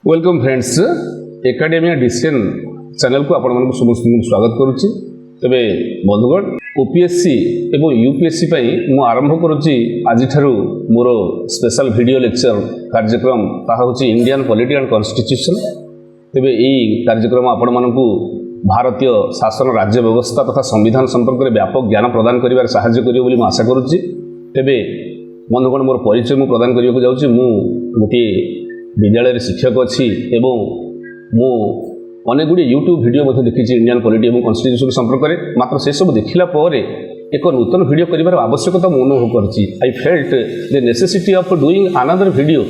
Welcome friends academia decision channel को आपण मानक समस्त स्वागत करुच्ची। तेबे बंधुगण ओपीएससी एवं यूपीएससी पई मु आरंभ करुच्ची आज मोर स्पेशल वीडियो लेक्चर कार्यक्रम ताहा होची इंडियन पॉलिटी एंड कॉन्स्टिट्यूशन। तेबे एई कार्यक्रम आपण मानक भारतीय शासन राज्य व्यवस्था तथा संविधान संपर्क में व्यापक ज्ञान प्रदान करिवार सहाय्य करियो बोली आशा करुच्ची। तेबे बंधुगण मोर परिचय मु प्रदान करियो जाउची। मु गोटे विद्यालय शिक्षक अच्छी एवं मु अनेक गुड़ी यूट्यूब वीडियो देखी इंडियन पॉलिटी और कॉन्स्टिट्यूशन संपर्क में मात्र से सब देखला एक नूतन वीडियो कर आवश्यकता मु अनुभव करछि। I felt the necessity of doing another video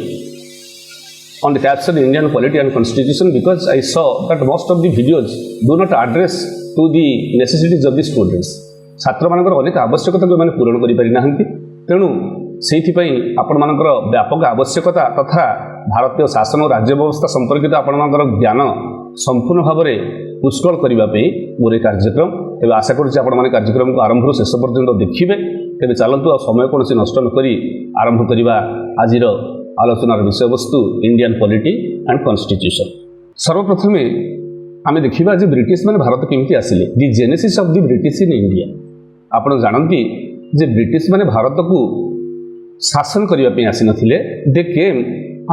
on the caption Indian polity and constitution because I saw that most of the videos do not address to the necessities of the students। छात्र मानकर अनेक आवश्यकता को माने पूरण करि पारि नाहंती। तेणु सेइथिपई आपण मानकर व्यापक आवश्यकता तथा भारतीय शासन और राज्य व्यवस्था संपर्कित आपण मानकर ज्ञान संपूर्ण भाव में पुष्कल करने मोर कार्यक्रम। तेज आशा करुच्ची आपण माने कार्यक्रम को आरंभ शेष पर्यंत देखिए। तेज चलतु आ समय कौन नष्ट नक आरंभ करवा आज आलोचनार विषय वस्तु इंडियन पॉलिटी एंड कॉन्स्टिट्यूशन। सर्वप्रथमे आम देखा जे ब्रिटिश मैंने भारत केमती आसिले the genesis of the British in India. आपण जानती जे ब्रिटिश मैंने भारत को शासन करने आसी नथिले। दे केम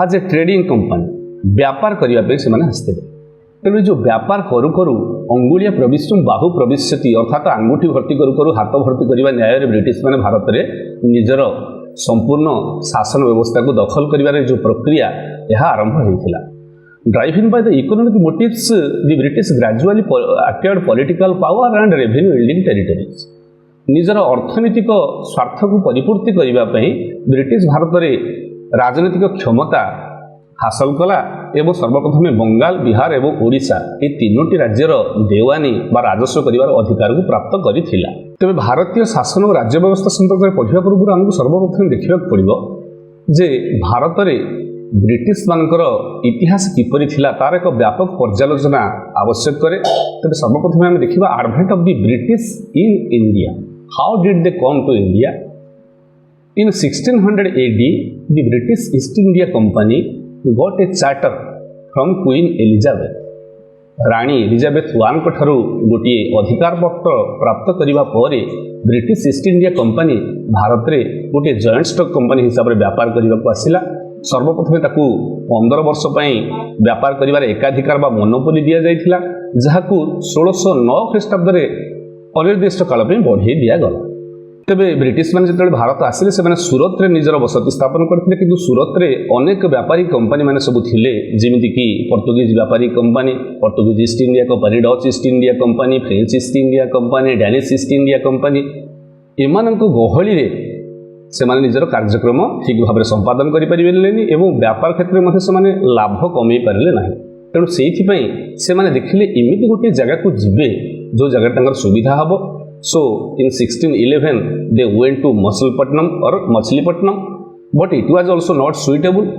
आज ए ट्रेडिंग कंपनी व्यापार करने से आसते। तेणु जो व्यापार करू करू अंगुलिया प्रविष्टुम बाहु प्रविश्यति अर्थात आंगुठी भर्ती करू करू हाथ भर्ती करने न्याय ब्रिटिश मैंने भारत में निजर संपूर्ण शासन व्यवस्था को दखल कर जो प्रक्रिया यह आरंभ होता। Driving by the economic motives the British gradually acquired political power and revenue building territories. निजर अर्थनैतिक स्वार्थ को परिपूर्ति करने ब्रिटिश भारत में राजनीतिक क्षमता हासिल कला एवं सर्वप्रथमे बंगाल बिहार एवं ओडिशा ये तीनोटी राज्यर देवानी बा राजस्व करिवार अधिकार को प्राप्त करिथिला। तेबे भारतीय शासन और राज्य व्यवस्था संपर्क में पढ़िया पूर्व आमको सर्वप्रथम देखा पड़ो जे भारत में ब्रिटिश मानकर इतिहास किपरि थिला तार एक व्यापक पर्यालोचना आवश्यक करे। तेबे सर्वप्रथमे आम देखा advent of the British in India. How did they come to India? In 1600 AD the British East India Company got a charter from Queen Elizabeth। Rani Elizabeth one ठारू गोटे अधिकार पत्र प्राप्त करने पर British east India company Bharat में गोटे joint stock company हिसाब से व्यापार करने को आसला। सर्वप्रथमे ताकू 15 वर्ष व्यापार कर एकाधिकार बा मोनोपोली दि जाइथिला, जहाकू 1609 ख्रीष्टाब्द में अनिर्दिष्ट काल बढ़े दिगला। तेबे ब्रिटिश मैंने जो भारत आसिले से सूरत में निजर बसति स्थापन करते कि सूरत में अनेक व्यापारी कंपनी मैंने सब थिले जमीक पोर्तुगीज व्यापारी company, Portuguese east India company, Dutch east India company, French east India company, Danish east India company. एमान गहली से निजर कार्यक्रम ठीक भाव में संपादन करें एवं व्यापार क्षेत्र में से लाभ कमे पारे ना। तेणु से देखिले इमिति गोटे जगह को जीवे जो जगह सुविधा हम। So in 1611 they went to Machilipatnam, but it was also not suitable.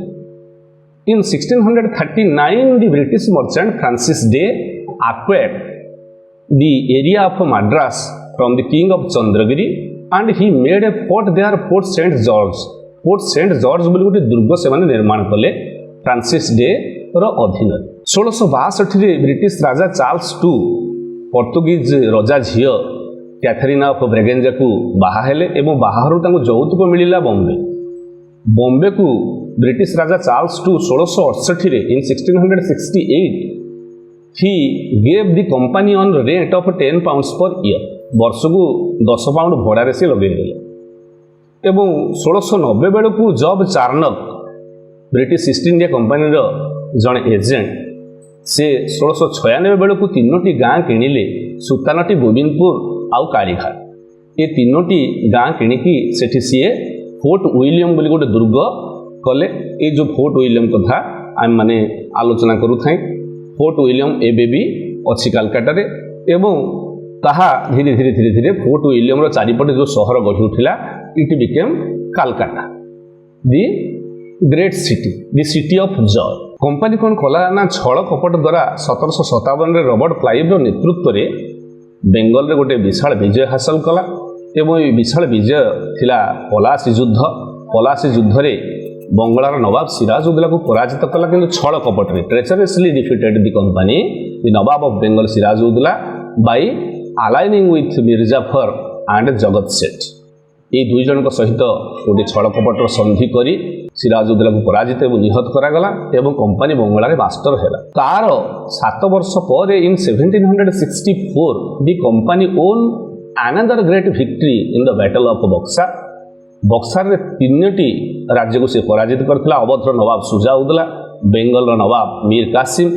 In 1639 the British merchant Francis Day acquired the area of Madras from the king of Chandragiri and he made a fort there, Fort St. George। Fort St. George बोली गोटे दुर्ग से निर्माण कले Francis day अधीन। 1662 British राजा Charles II Portuguese रजा झी Katharina of Braganza को बाहाहेले एवं बाहारू यौतुक मिलला बॉम्बे को British Raja Charles II 1668 in 1668 he gave the company on rent of 10 pounds per year. वर्ष को 10 पाउंड भड़ारे से लगेदेले। एवं 1690 बेलू को जब चार्नक ब्रिटिश ईस्ट इंडिया कंपनी जड़े एजेंट से 1696 बेलू को तीनोटी गाँ किणिले सुतानटी गोविंदपुर आउ कालीघाट। ये तीनोटी गाँ किणिकी सेठी सीए फोर्ट विलियम बोली गोटे दुर्ग कले। ये जो फोर्ट विलियम कथा आम माने आलोचना करूँ। फोर्ट विलियम एबे भी अच्छी कालकाटा एवं ताहा धीरे धीरे धीरे धीरे फोर्ट विलियम चारिपटे जो सहर गढ़ी उठिला it became Calcutta the great city, the city of joy. Company कौन कला ना छल कपट द्वारा 1757 रॉबर्ट क्लाइव नेतृत्व में बेंगल रे गोटे विशाल विजय हासिल कला एवं विशाल विजय थिला पलासी युद्ध। पलासी युद्ध रे बंगलार नवाब सिराजुद्दौला को पराजित कला कि छल कपटे treacherously defeated the company the nawab of Bengal Sirajuddaula by aligning with Mir Jafar and Jagat Seth. ये दुई जन सहित गोटे छल कपटर संधि करी सिराजुद्दौला को पराजित और निहत करागला एवं कंपनी बंगला रे मास्टर है। तार 7 वर्ष पर in 1764 the company won another great victory in the battle of Buxa. Buxar रे 3टी राज्य को से पराजित करथिला। अवधर नवाब सुजाउद्दौला, बेंगल नवाब मीर कासिम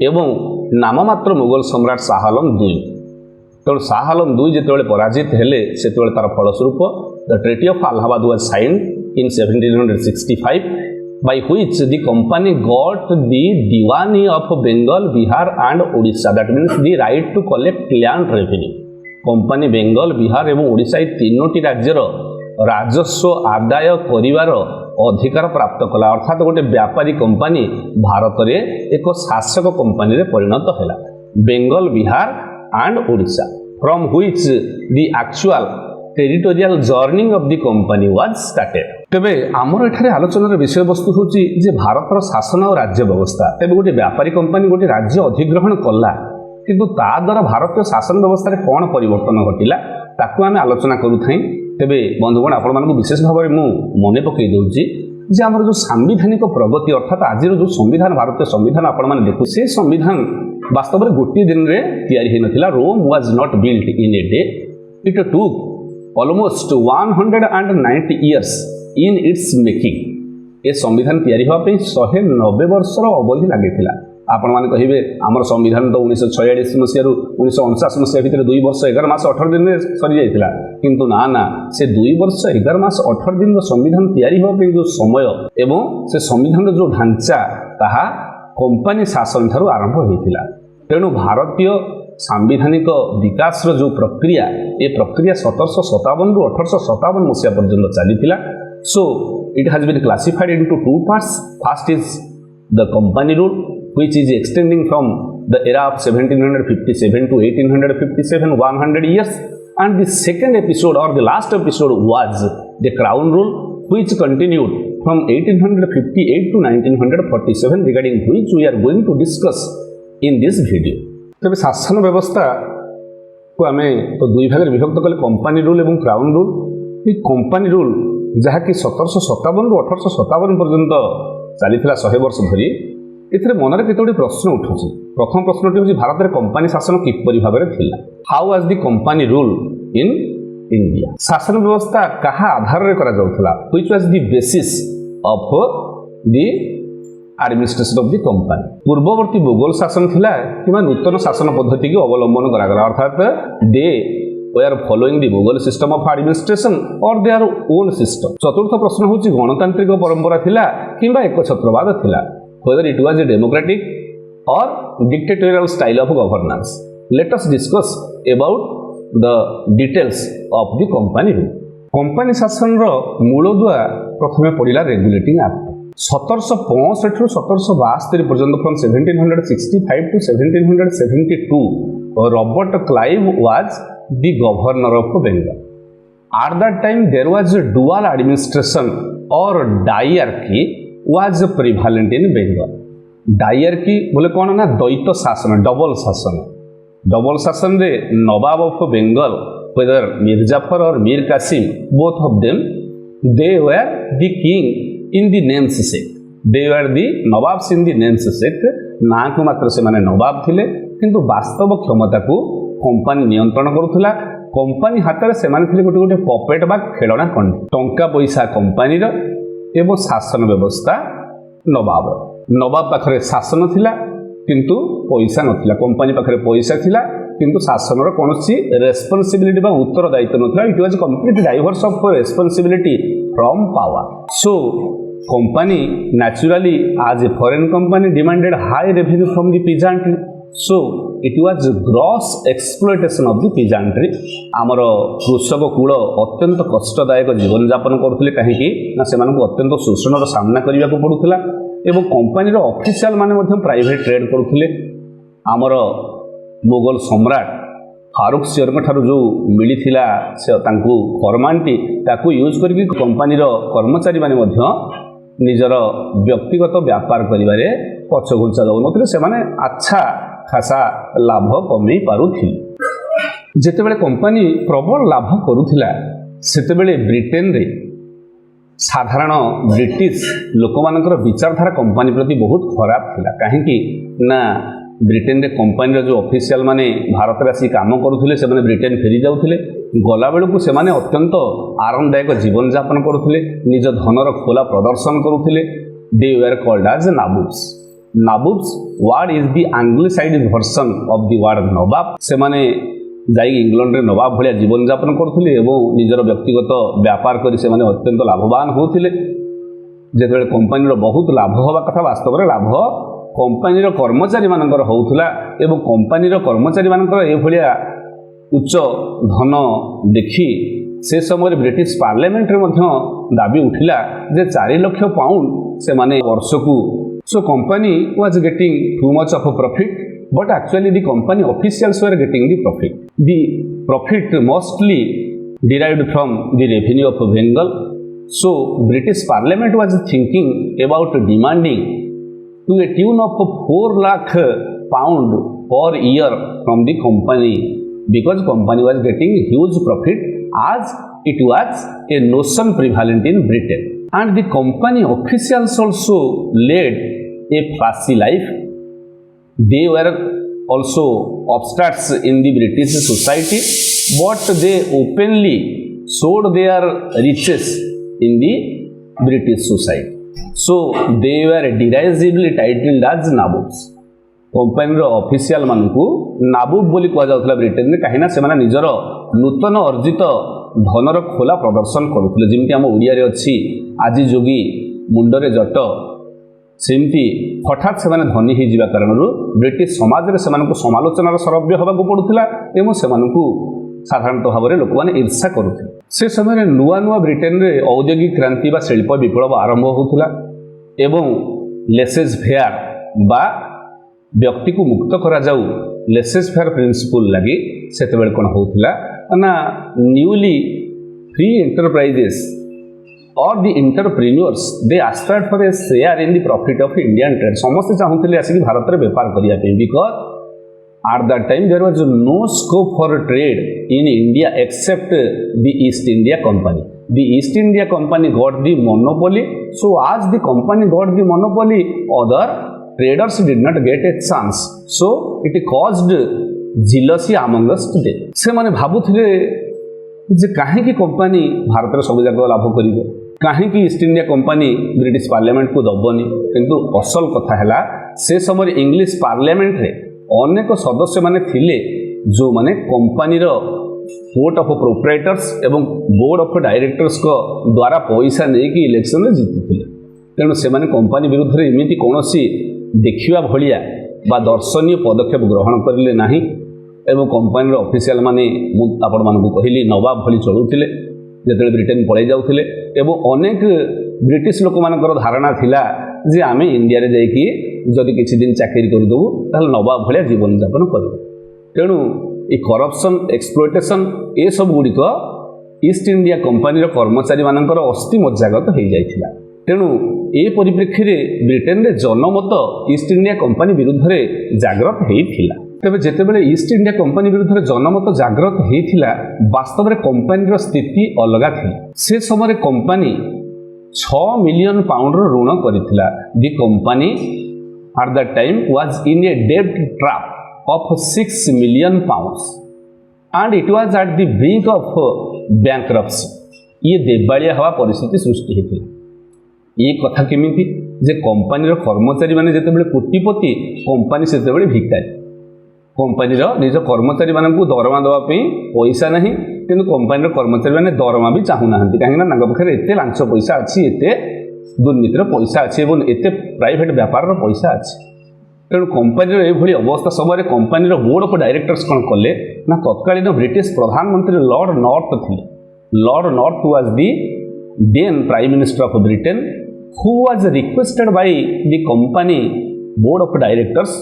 एवं नाममात्र मुगल सम्राट शाह आलम II। तेणु शाह आलम II जिते पराजित हेले से तार फलस्वरूप the treaty of Allahabad was signed in 1765 by which the company got the Diwani of Bengal, Bihar and Odisha, that means the right to collect land revenue। Company Bengal, Bihar एवं ओडिशा ये 3टी राज्यर राजस्व आदाय करिवार अधिकार प्राप्त कला। अर्थात गोटे व्यापारी कंपनी भारत रे एक शासक कंपनी रे परिणत हैला। Bengal, Bihar and Odisha from which the actual territorial journey of the company was started. तेबे आमर एठारे आलोचनार विषय वस्तु होची जे भारतर शासन और राज्य व्यवस्था। तेबे गोटे व्यापारी कंपनी गोटे राज्य अधिग्रहण कला किंतु ता द्वारा भारतीय शासन व्यवस्था रे कोन परिवर्तन घटिला ताकू आमे आलोचना करू थाई। तेबे बंधुगण आपण मानकु विशेष भाव में मु मने पकई दउची जे हमर जो सांविधानिक प्रगति अर्थात आज जो संविधान भारतीय संविधान आपण माने देखु से संविधान वास्तव में गोटे दिन रे तैयारी हे नथिला। Rome was not built in a day, it took almost 190 years in its making। ये संविधान तैयारी होगा 190 वर्षर अवधि लगी। आपण मैंने कहे आमर संविधान तो 1946 मसीह 1949 मसीह भितर 2 वर्ष 11 मास 18 दिन में सरी जाइथिला किंतु ना ना से 2 वर्ष 11 मास 18 दिन संविधान तैयारी होगा जो समय एवं से संविधान जो ढांचा ताहा कंपनी शासन ठारू आरंभ होइथिला। तेणु भारतीय सांविधानिक विकास जो प्रक्रिया ये प्रक्रिया 1757 रु 1857 मसीहा पर्यंत चली। So it has been classified into 2 parts. First is the company rule which is extending from the era of 1757 to 1857 100 years, and the second episode or the last episode was the crown rule which continued from 1858 to 1947, regarding which we are going to discuss in this video। तेज शासन व्यवस्था को आम तो 2 भाग विभक्त कले company rule और crown rule. ये कंपनी रूल जहाँकि 1757 रु 1857 पर्यंत चली 100 वर्ष धरी एथिरे मनरे केतोटी प्रश्न उठुछि। प्रथम प्रश्नटी होछि भारत रे कंपनी शासन किपरि भाबे थिला। How was the company rule in India. शासन व्यवस्था कहा आधार रे करा जाउथला, which was the basis of the administration of the company. पूर्ववर्ती मुगल शासन थिला किबा नूतन शासन पद्धति के अवलंबन करा गला, अर्थात they were following the Mughal system of administration और देयर ओन सिस्टम। चतुर्थ प्रश्न होछि गणतांत्रिक परंपरा थिला किबा एकछत्रवाद थिला, whether it was a democratic or dictatorial style of governance। Let us discuss about the details of the company rule। Company शासन रो मूलदुआ प्रथमे पड़िला regulating act 1765 रु 1772 पर्यंत। From 1765 to 1772 Robert Clive was the governor of Bengal. At that time there was a dual administration or diarchy was prevalent in Bengal। Diarchy बोले कौन ना द्वैत शासन, double शासन। डबल शासन रे नवाब ऑफ बेंगल वेदर मिर्जाफर और Mir Qasim both of them they were the king in the names sake. They were the nawabs in the names sake. ना को मात्र से माने नवाब थिले किंतु वास्तव क्षमता को कंपनी नियंत्रण करुथला। कंपनी हाथ में से गोटे गोटे पपेट बा खेलना कंठी। टंका पैसा कंपनी एवं शासन व्यवस्था नवाब। नवाब पाखरे शासन थिला किंतु पैसा नथिला, कंपनी पाखरे पैसा थिला किंतु शासन कौन रेस्पॉन्सिबिलिटी बा उत्तरदायित्व नथिला। It was complete divorce of responsibility from power. So company naturally as a foreign company demanded high revenue from the peasantry. So it was gross exploitation of the peasantry. आमर कृषक कूल अत्यंत कष्टदायक जीवन यापन करते कहीं ना से अत्यंत शोषण सामना करने को पड़ूला एवं कंपनी ऑफिशियल माने प्राइवेट ट्रेड करुले। आमर मुगल सम्राट फारूक सियर जो मिलता से फर्मानटी यूज करके कंपनी कर्मचारी माने ନିଜର ବ୍ୟକ୍ତିଗତ ବ୍ୟାପାର କରିବାରେ ପଛଘୁଞ୍ଚା ଦେଉନଥିଲେ, ସେମାନେ ଆଚ୍ଛା ଖାସା ଲାଭ କମେଇ ପାରୁଥିଲେ। ଯେତେବେଳେ କମ୍ପାନୀ ପ୍ରବଳ ଲାଭ କରୁଥିଲା ସେତେବେଳେ ବ୍ରିଟେନରେ ସାଧାରଣ ବ୍ରିଟିଶ ଲୋକମାନଙ୍କର ବିଚାରଧାରା କମ୍ପାନୀ ପ୍ରତି ବହୁତ ଖରାପ ଥିଲା। କାହିଁକି ନା ବ୍ରିଟେନରେ କମ୍ପାନୀର ଯେଉଁ ଅଫିସିଆଲ ମାନେ ଭାରତରେ ଆସି କାମ କରୁଥିଲେ ସେମାନେ ବ୍ରିଟେନ ଫେରି ଯାଉଥିଲେ। ଗଲାବେଳକୁ ସେମାନେ ଅତ୍ୟନ୍ତ ଆରାମଦାୟକ ଜୀବନଯାପନ କରୁଥିଲେ, ନିଜ ଧନର ଖୋଲା ପ୍ରଦର୍ଶନ କରୁଥିଲେ। They were called as nabobs. Nabobs word is the anglicised version of the word nawab. ସେମାନେ ଯାଇକି ଇଂଲଣ୍ଡରେ ନବାବ ଭଳିଆ ଜୀବନଯାପନ କରୁଥିଲେ ଏବଂ ନିଜର ବ୍ୟକ୍ତିଗତ ବ୍ୟାପାର କରି ସେମାନେ ଅତ୍ୟନ୍ତ ଲାଭବାନ ହେଉଥିଲେ। ଯେତେବେଳେ କମ୍ପାନୀର ବହୁତ ଲାଭ ହେବା କଥା, ବାସ୍ତବରେ ଲାଭ କମ୍ପାନୀର କର୍ମଚାରୀମାନଙ୍କର ହେଉଥିଲା ଏବଂ କମ୍ପାନୀର କର୍ମଚାରୀମାନଙ୍କର ଏଭଳିଆ ଉଚ୍ଚ ଧନ ଦେଖି ସେ ସମୟରେ ବ୍ରିଟିଶ ପାର୍ଲାମେଣ୍ଟରେ ମଧ୍ୟ ଦାବି ଉଠିଲା ଯେ 4 ଲକ୍ଷ ପାଉଣ୍ଡ ସେମାନେ ବର୍ଷକୁ। So company was getting too much of profit, but actually the company officials were getting the profit. The profit mostly derived from the revenue of Bengal. So British Parliament was thinking about demanding to a tune of 4 lakh pound per year from the company, because company was getting huge profit as it was a notion prevalent in Britain. And the company officials also led a flashy life. They were also upstarts in the British society, but they openly showed their riches in the British society. So they were derisively titled as nabobs. କମ୍ପାନୀର official ମାନଙ୍କୁ ନାବୁବ ବୋଲି କୁହାଯାଉଥିଲା ବ୍ରିଟେନରେ, କାହିଁକିନା ସେମାନେ ନିଜର ନୂତନ ଅର୍ଜିତ ଧନର ଖୋଲା ପ୍ରଦର୍ଶନ କରୁଥିଲେ। ଯେମିତି ଆମ ଓଡ଼ିଆରେ ଅଛି ଆଜି ଯୋଗୀ ମୁଣ୍ଡରେ ଜଟ, ସେମିତି ହଠାତ୍ ସେମାନେ ଧନୀ ହୋଇଯିବା କାରଣରୁ ବ୍ରିଟିଶ ସମାଜରେ ସେମାନଙ୍କୁ ସମାଲୋଚନାର ସରବ୍ୟ ହେବାକୁ ପଡ଼ୁଥିଲା ଏବଂ ସେମାନଙ୍କୁ ସାଧାରଣତଃ ଭାବରେ ଲୋକମାନେ ଈର୍ଷା କରୁଥିଲେ। ସେ ସମୟରେ ନୂଆ ନୂଆ ବ୍ରିଟେନରେ ଔଦ୍ୟୋଗିକ କ୍ରାନ୍ତି ବା ଶିଳ୍ପ ବିପ୍ଳବ ଆରମ୍ଭ ହେଉଥିଲା ଏବଂ ଲେସେସ୍ ଫେୟାର ବା ବ୍ୟକ୍ତିକୁ ମୁକ୍ତ କରାଯାଉ ଲେସେସ୍ ଫେୟାର ପ୍ରିନ୍ସିପଲ୍ ଲାଗି ସେତେବେଳେ କ'ଣ ହେଉଥିଲା ନା newly free enterprises or the entrepreneurs, they aspired for a share in the profit of Indian trade. ସମସ୍ତେ ଚାହୁଁଥିଲେ ଆସିକି ଭାରତରେ ବେପାର କରିବା ପାଇଁ, because at that time there was no scope for trade in India except the East India Company. The East India Company got the monopoly. So as the company got the monopoly, other traders did not get a chance. So it caused jealousy among us today. ସେମାନେ ଭାବୁଥିଲେ ଯେ କାହିଁକି company ଭାରତରେ ସବୁଯାକ ଲାଭ କରିବ, କାହିଁକି East India company British ପାର୍ଲାମେଣ୍ଟକୁ ଦେବନି। କିନ୍ତୁ ଅସଲ କଥା ହେଲା ସେ ସମୟରେ ଇଂଲିଶ ପାର୍ଲାମେଣ୍ଟରେ ଅନେକ ସଦସ୍ୟମାନେ ଥିଲେ ଯେଉଁମାନେ କମ୍ପାନୀର ବୋର୍ଡ ଅଫ୍ ପ୍ରୋପ୍ରାଇଟର୍ସ ଏବଂ ବୋର୍ଡ ଅଫ୍ ଡାଇରେକ୍ଟର୍ସଙ୍କ ଦ୍ୱାରା ପଇସା ନେଇକି ଇଲେକ୍ସନରେ ଜିତିଥିଲେ। ତେଣୁ ସେମାନେ କମ୍ପାନୀ ବିରୁଦ୍ଧରେ ଏମିତି କୌଣସି ଦେଖିବା ଭଳିଆ ବା ଦର୍ଶନୀୟ ପଦକ୍ଷେପ ଗ୍ରହଣ କରିଲେ ନାହିଁ ଏବଂ କମ୍ପାନୀର ଅଫିସିଆଲ ମାନେ, ମୁଁ ଆପଣମାନଙ୍କୁ କହିଲି, ନବାବ ଭଳି ଚଳୁଥିଲେ ଯେତେବେଳେ ବ୍ରିଟେନ ପଳାଇ ଯାଉଥିଲେ। ଏବଂ ଅନେକ ବ୍ରିଟିଶ ଲୋକମାନଙ୍କର ଧାରଣା ଥିଲା ଯେ ଆମେ ଇଣ୍ଡିଆରେ ଯାଇକି ଯଦି କିଛି ଦିନ ଚାକିରି କରିଦେବୁ ତାହେଲେ ନବାବ ଭଳିଆ ଜୀବନଯାପନ କରିବୁ। ତେଣୁ ଏ କରପସନ୍, ଏକ୍ସପ୍ଲୋଇଟେସନ୍ ଏସବୁ ଗୁଡ଼ିକ ଇଷ୍ଟ ଇଣ୍ଡିଆ କମ୍ପାନୀର କର୍ମଚାରୀମାନଙ୍କର ଅସ୍ଥି ମଜ୍ଜାଗତ ହୋଇଯାଇଥିଲା। ତେଣୁ ଏ ପରିପ୍ରେକ୍ଷୀରେ ବ୍ରିଟେନରେ ଜନମତ ଇଷ୍ଟ ଇଣ୍ଡିଆ କମ୍ପାନୀ ବିରୁଦ୍ଧରେ ଜାଗ୍ରତ ହୋଇଥିଲା। ତେବେ ଯେତେବେଳେ ଇଷ୍ଟ ଇଣ୍ଡିଆ କମ୍ପାନୀ ବିରୁଦ୍ଧରେ ଜନମତ ଜାଗ୍ରତ ହୋଇଥିଲା, ବାସ୍ତବରେ କମ୍ପାନୀର ସ୍ଥିତି ଅଲଗା ଥିଲା। ସେ ସମୟରେ କମ୍ପାନୀ 6 ମିଲିୟନ ପାଉଣ୍ଡର ଋଣ କରିଥିଲା। ଦି company at that time was in a debt trap of 6 million pounds and it was at the brink of bankruptcy. ଇଏ ଦେବାଳିଆ ହେବା ପରିସ୍ଥିତି ସୃଷ୍ଟି ହୋଇଥିଲା। ଏ କଥା କେମିତି ଯେ କମ୍ପାନୀର କର୍ମଚାରୀମାନେ ଯେତେବେଳେ କୋଟିପତି, କମ୍ପାନୀ ସେତେବେଳେ ଭିକାରୀ। କମ୍ପାନୀର ନିଜ କର୍ମଚାରୀମାନଙ୍କୁ ଦରମା ଦେବା ପାଇଁ ପଇସା ନାହିଁ, କିନ୍ତୁ କମ୍ପାନୀର କର୍ମଚାରୀମାନେ ଦରମା ବି ଚାହୁଁନାହାନ୍ତି, କାହିଁକିନା ତାଙ୍କ ପାଖରେ ଏତେ ଲାଞ୍ଚ ପଇସା ଅଛି, ଏତେ ଦୁର୍ନୀତିର ପଇସା ଅଛି ଏବଂ ଏତେ ପ୍ରାଇଭେଟ ବ୍ୟାପାରର ପଇସା ଅଛି। ତେଣୁ କମ୍ପାନୀର ଏଭଳି ଅବସ୍ଥା ସମୟରେ କମ୍ପାନୀର ବୋର୍ଡ ଅଫ୍ ଡାଇରେକ୍ଟର୍ସ କ'ଣ କଲେ ନା ତତ୍କାଳୀନ ବ୍ରିଟିଶ ପ୍ରଧାନମନ୍ତ୍ରୀ ଲର୍ଡ ନର୍ଥ ଥିଲେ। Lord north was the then Prime minister of Britain, who was requested by the company board of directors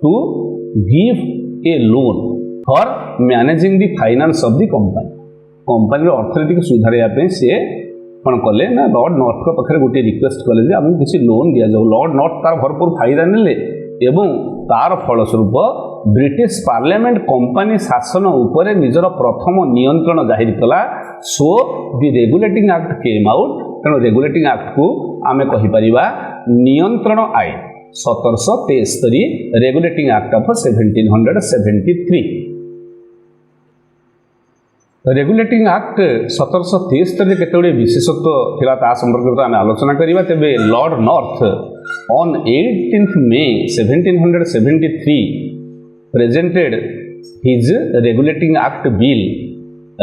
to give a loan for managing the finance of the company. କମ୍ପାନୀର ଅର୍ଥନୀତିକୁ ସୁଧାରିବା ପାଇଁ ସେ कौन कले ना Lord north पाखे गोटे रिक्वेस्ट कले जे आमको किसी लोन दि जाऊ। लॉर्ड नॉर्थ तार भरपूर फायदा नेले एवं तार फलस्वरूप ब्रिटिश पार्लियामेंट कंपनी शासन उपरे निजर प्रथम नियंत्रण जाहिर कला। सो दि रेगुलेटिंग एक्ट केम आउट। तेणु रेगुलेटिंग एक्ट को आमे कहि परिबा नियंत्रण आईन 1773 regulating act of 1773। Regulating act 1773 केतोड़े विशेषत्व थिला ता संपर्क में आम आलोचना करिबा। तेबे Lord north on 18th May 1773 presented his regulating act bill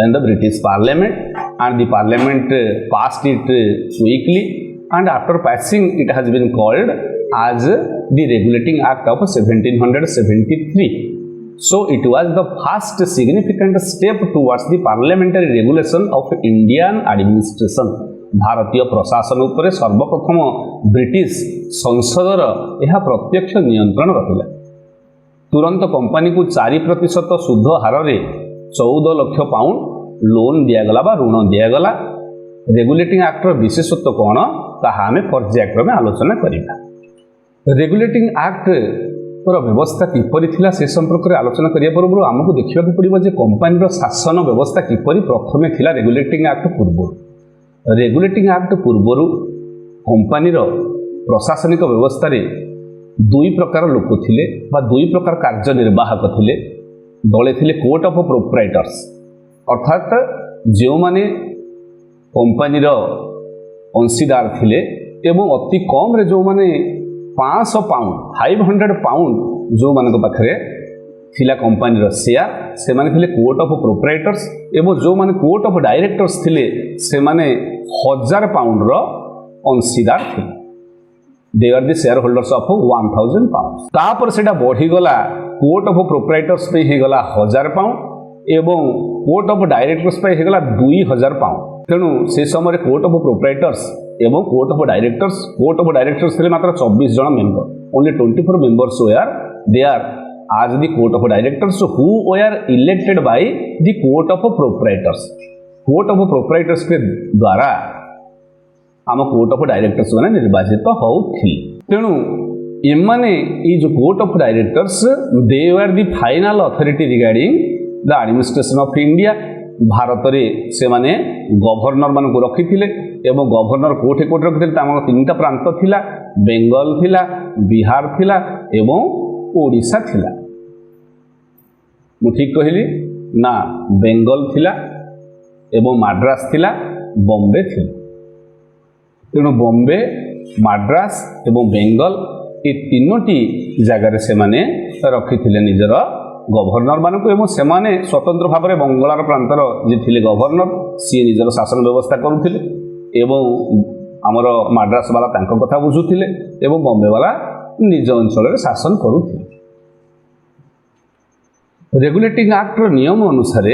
in the British Parliament, and the Parliament passed it quickly, and after passing it has been called as the Regulating Act of 1773. So it was the first significant step towards the parliamentary regulation of Indian administration. भारतीय प्रशासन उपरे सर्वप्रथम British संसदर यह प्रत्यक्ष नियंत्रण रहिला। तुरंत company को 4% सुध हार रे 14 लाख पाउंड लोन दियागला बा ऋण दियागला। रेगुलेटिंग एक्टर विशेषत्व कौन ताहा आमे पर्यायक्रमे आलोचना करिबा। रेगुलेटिंग एक्ट व्यवस्था किपरि थिला से संपर्क में आलोचना करिया पूर्व आमको देखा पड़ो जे कंपनी शासन व्यवस्था किपरि प्रथमे थिला। रेगुलेटिंग एक्ट पूर्व रेगुलेटिंग एक्ट पूर्वर कंपनी प्रशासनिक व्यवस्था रे दुई प्रकार लोक थिले बा दुई प्रकार कार्यनिर्वाहक थिले। दले थिले कोर्ट ऑफ प्रोप्राइटर्स, अर्थात जो माने कंपनी अंशीदार थिले एवं अति कम रे जो माने 500 पाउंड 500 पाउंड जो मान पाखे थिला कंपनी शेयर से माने थिले कोर्ट ऑफ प्रोप्राइटर्स, एवं जो माने कोर्ट ऑफ डायरेक्टर्स थिले से माने 1000 पाउंड रो अंशीदार थिले। They are the share holders of 1000 pound. तापर सेटा बढ़ी गला कोर्ट ऑफ प्रोप्राइटर्स पे ही गला 1000 पाउंड एवं कोर्ट ऑफ डायरेक्टर्स पे ही गला 2000 पाउंड। तेणु से समय कोर्ट ऑफ प्रोप्राइटर्स एवं कोर्ट ऑफ डायरेक्टर्स थे मात्र 24 जन member. Only 24 members were there आज the court of directors who were elected by the court of proprietors. Court of proprietors के द्वारा आम कोर्ट ऑफ डायरेक्टर्स मैंने निर्वाचित होउथि। तेणु एमाने ये जो court of directors they were the final authority regarding the administration of India. Bharat में से माने गवर्नर मान को रखी थिले एवं गवर्नर कोठे कोठे रखिथिले तामर तीनटा प्रांत थिला, बेंगल थिला, बिहार थिला एवं ओडिशा थिला। मु ठीक कहली ना? बेंगल थिला एवं माड्रास थिला, बॉम्बे थिला। तेणु बॉम्बे, माड्रास एवं बेंगल ये तीनोटी जगार से माने रखिथिले निजर गवर्नर मानक एवं सेमाने स्वतंत्र भाव में बंगाल प्रांतर जी थिले गवर्नर सी निजर शासन व्यवस्था करुथिले एवं आमर माड्रास वाला तांको कथा बुझुथिले एवं बॉम्बे वाला निज अंचल शासन करुथिले। रेगुलेटिंग एक्ट नियम अनुसार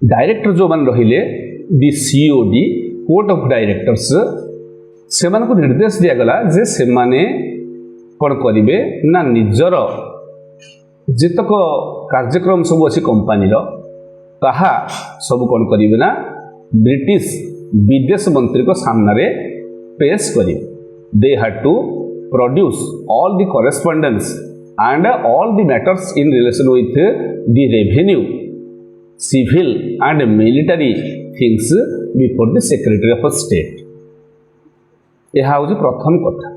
डायरेक्टर जो मान रहिले दी सीओडी कोर्ट ऑफ डायरेक्टर्स से निर्देश दिगला जे से माने कौन करेंगे ना निजर जितक कार्यक्रम सब अच्छी कंपनी ताहा सब कौन करेंगे ना ब्रिटिश विदेश मंत्री को सामने पेश करेंगे। They had to produce all the correspondence and all the matters in relation with the revenue, civil and military things before the secretary of state. यह हूँ प्रथम कथा।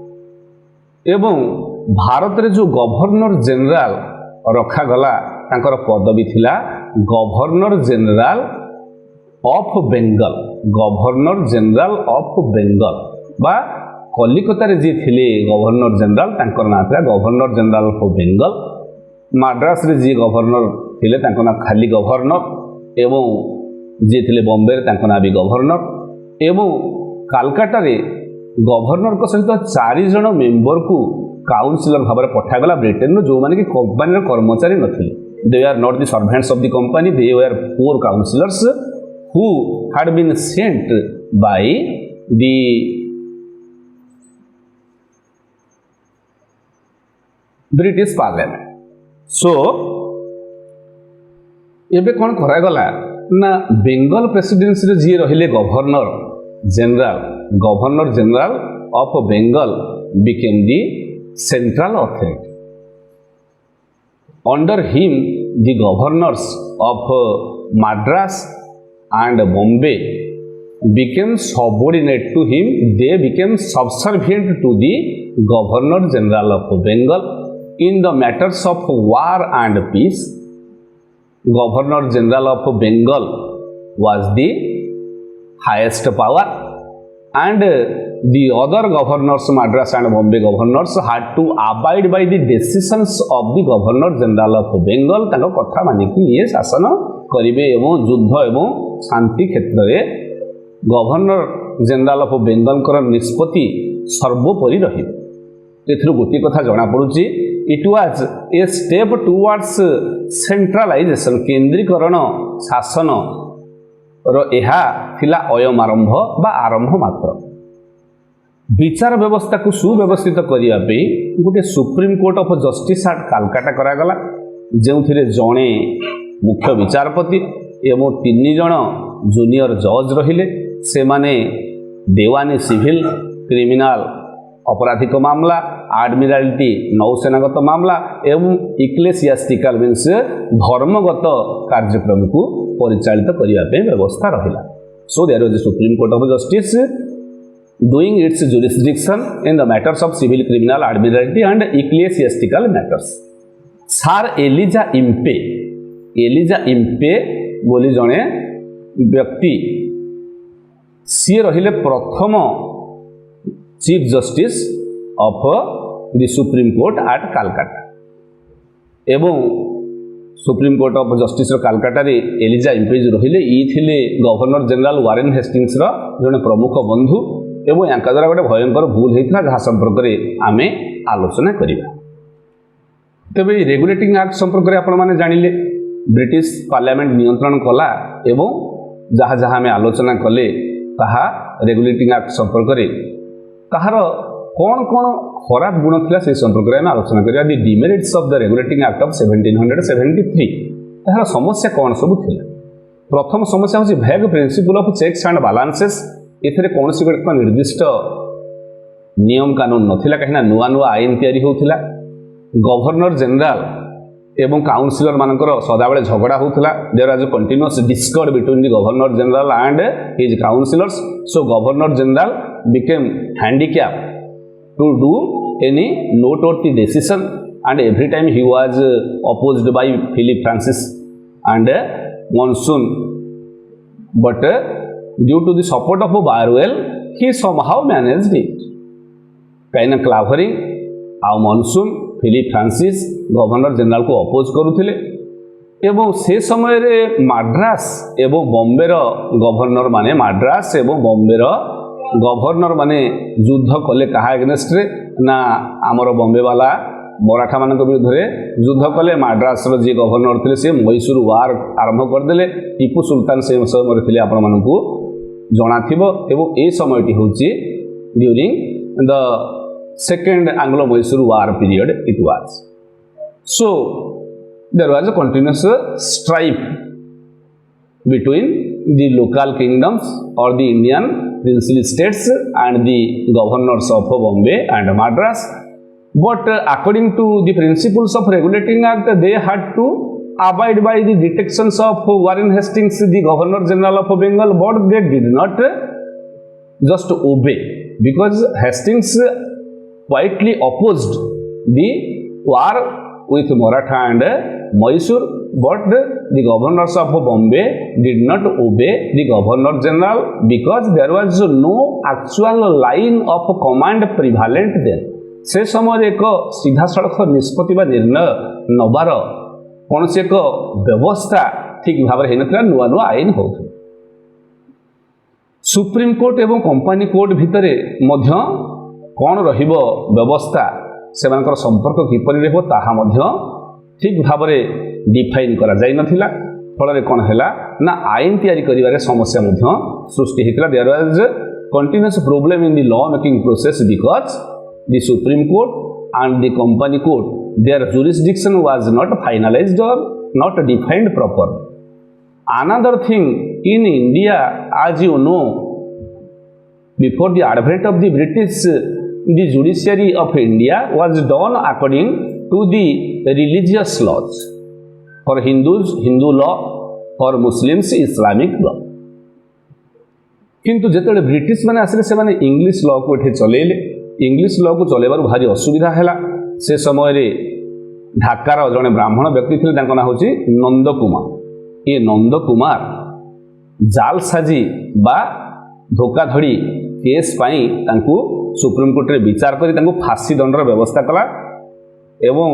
एवं भारत रे जो गवर्नर जनरल रखागला तांकर पदवी थिला governor general of Bengal. Governor general of Bengal बा कलिकता रे जी थिले गवर्नर जनरल तांकर नाम था governor general of Bengal. Madras रे जी गवर्नर थिले तांकर नाम खाली गवर्नर एवं जी थिले बॉम्बे रे तांकर नाम भी गवर्नर एवं कालकाटा रे गवर्नर को सहित 4 जन मेंबर को काउंसिलर भाव में पठागला ब्रिटेन जो माने कि कंपनी कर्मचारी नथिले। They are not the servants of the company, they were 4 councillors who had been sent by the British parliament. So एबे कौन करागला ना बेंगल प्रेसिडेंसी रे जी रहिले governor General, Governor General of Bengal became the central authority. Under him, the governors of Madras and Bombay became subordinate to him. They became subservient to the Governor General of Bengal in the matters of war and peace. Governor General of Bengal was the highest power, and the other governors, Madras and Bombay governors, had to abide by the decisions of the Governor General of Bengal. ताको कथा मानिकी ये शासन करिवे एवं युद्ध एवं शांति क्षेत्र रे गवर्नर जनरल ऑफ बेंगल कर निष्पत्ति सर्वोपरि रही। एथरु गोटी कथा जणा पडुची, it was a step towards centralisation, केंद्रीकरण शासन रो एहा थिला अयम आरंभ बा आरंभ मात्र। विचार व्यवस्था को सुव्यवस्थित करिया पे गोटे supreme court of justice at Calcutta करागला, जो जड़े मुख्य विचारपति एवं 3 जन जूनियर जज रहिले। से माने देवानी सिविल क्रिमिनाल अपराधिक मामला, आडमिराल्टी नौसेनागत मामला एवं इक्लेसियास्टिकल मीन्स धर्मगत कार्यक्रम को परिचालित करने व्यवस्था रहिला। So there was the supreme court of justice doing its jurisdiction in the matters of civil, criminal, admiralty and ecclesiastical matters. Sir Elijah Impey बोली जड़े व्यक्ति सी रहिले प्रथम chief justice of the supreme court at Calcutta. एवं supreme court of justice Calcutta रे Elijah Impey जो रहिले ई थिले गवर्नर जनरल वारेन हेस्टिंग्स रो जने प्रमुख बंधु एवं या द्वारा गोटे भयंकर भूल होता जहाँ संपर्क में आम आलोचना करवा। तेज रेगुलेटिंग एक्ट संपर्क में आपण मैंने जानिले ब्रिटिश पार्लियामेंट नियंत्रण कला एवं जहाँ जहाँ आम आलोचना कले ताहा रेगुलेटिंग एक्ट संपर्क में ताहार कौन कौन खराब गुण था से संपर्क में आम आलोचना करवा। The demerits of the regulating act of 1773 ताहार समस्या कौन सब थिला। प्रथम समस्या होची vague principle of checks and balances. एथिरे कौन सी गोटे निर्दिष्ट नियम कानून नथिला, कहीं नुआ नुआ आईन तैयारी होउथिला। गवर्नर जनरल एवं काउंसिलर मानकर सदाबेले झगड़ा होउथिला। There was a continuous discord between the governor general and his councillors. So governor general became handicap to do any noteworthy decision and every time he was opposed by Philip Francis and Monson, but due to the support of Barwell, he somehow managed it. कहीं Clavering आउ Monson Philip Francis governor general को oppose करुथिले एवं से समय रे माड्रास एवं बॉम्बे रो governor माने माड्रास एवं बॉम्बे रो गवर्नर माने युद्ध कले कहा एगेंस्ट रे ना आमर बॉम्बे वाला मराठा मान विरुद्ध युद्ध कले। माड्रास रो जी गवर्नर थे से मैसूर वार आरंभ करदे। टीपू सुल्तान से समय थे आपण मानकू जना थिबो एवं ए समयटी होची during the second Anglo Mysore war period it was. So there was a continuous strife between the local kingdoms or the Indian princely states and the governors of Bombay and Madras. But according to the principles of regulating act they had to abide by the dictations of Warren Hastings, the Governor General of Bengal, but they did not just obey, because Hastings quietly opposed the war with Maratha and Mysore, but the governors of Bombay did not obey the Governor General because there was no actual line of command prevalent then. से समय एक सीधा सड़क निष्पत्ति बा निर्णय नबार कौन से एक व्यवस्था ठीक भाव में होता नुआ नुआ आईन हो। सुप्रीम कोर्ट एवं कंपनी कोर्ट भितर मध्य कौन रहिबो व्यवस्था से संपर्क किपरि रहबो ताहा मध्य ठीक भाव में डिफाइन करा जाय नथिला। फल कौन है ना आईन तैयारी करिवारे समस्या मध्य सृष्टि होता। There was continuous problem in the law making process because the supreme court and the company court, their jurisdiction was not finalized or not defined properly. Another thing, in India, as you know, before the advent of the British, the judiciary of India was done according to the religious laws. For Hindus, Hindu law. For Muslims, Islamic law. किंतु जेतबेले British माने आसिले से माने English law को एठे चलेले English law को चलेबार भारी असुविधा हैला से समय रे ढाकार जने ब्राह्मण व्यक्ति थिले तांको ना होची नंद कुमार ये नंद कुमार जालसाजी बा धोखाधड़ी केस पाई तांको सुप्रीम कोर्ट रे विचार करी तांको फांसी दंडर व्यवस्था कला एवं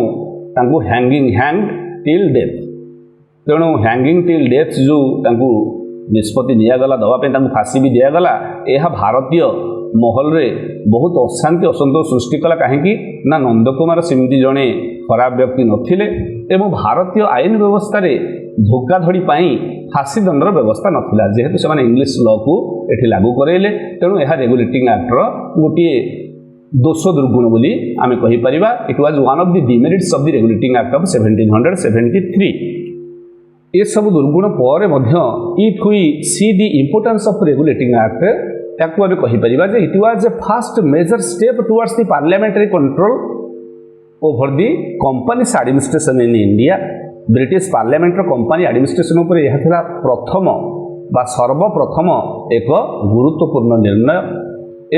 तांको हैंग टिल डेथ तेणु हैंगिंग टिल डेथ जो तांको निष्पत्ति निगला दवाई फांसी भी दिगला यह भारतीय महल रे बहुत अशांति असंतोष सृष्टि कला कहीं ना नंदकुमार सेमती जड़े खराब व्यक्ति नथिले एवं भारतीय आईन व्यवस्था रे धोखाधड़ी फांसी दंडर व्यवस्था नथिला जेहेतु से इंग्लिश लॉ को एठी लागू करेले तेणु यह रेगुलेटिंग एक्टर गोटे दोष दुर्गुण बोली आमे कहि परिबा it was one of the demerits of the regulating act of 1773 ये सब दुर्गुण पर if we see the importance of regulating act याकू आमे कहि परिबा जे it was a first major step towards the parliamentary control over the company's administration in India British parliament company administration उपर यह थिला प्रथम बा सर्वप्रथम एक गुरुत्वपूर्ण निर्णय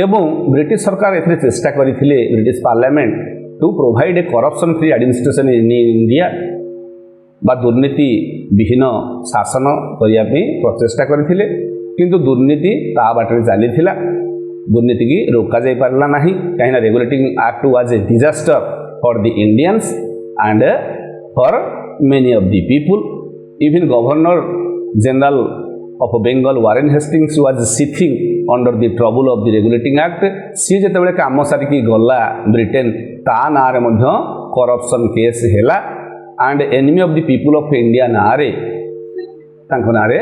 एवं ब्रिटिश सरकार एथिरे चेष्टा करथिले British parliament to provide a corruption free administration in India बा दुर्नीति विहीन शासन करने प्रचेषा करथिले किंतु दुर्नीति ता बाटे चली दुर्नीति की रोका जाई पारला नाही कहीं regulating act was a disaster for the Indians and for many of the people even governor general of Bengal Warren Hastings was seething under the trouble of the regulating act सी जेतेबेले काम सारिकी गला ब्रिटेन ता नारे मध्य करप्शन केस हैला and enemy of the people of India नारे नारे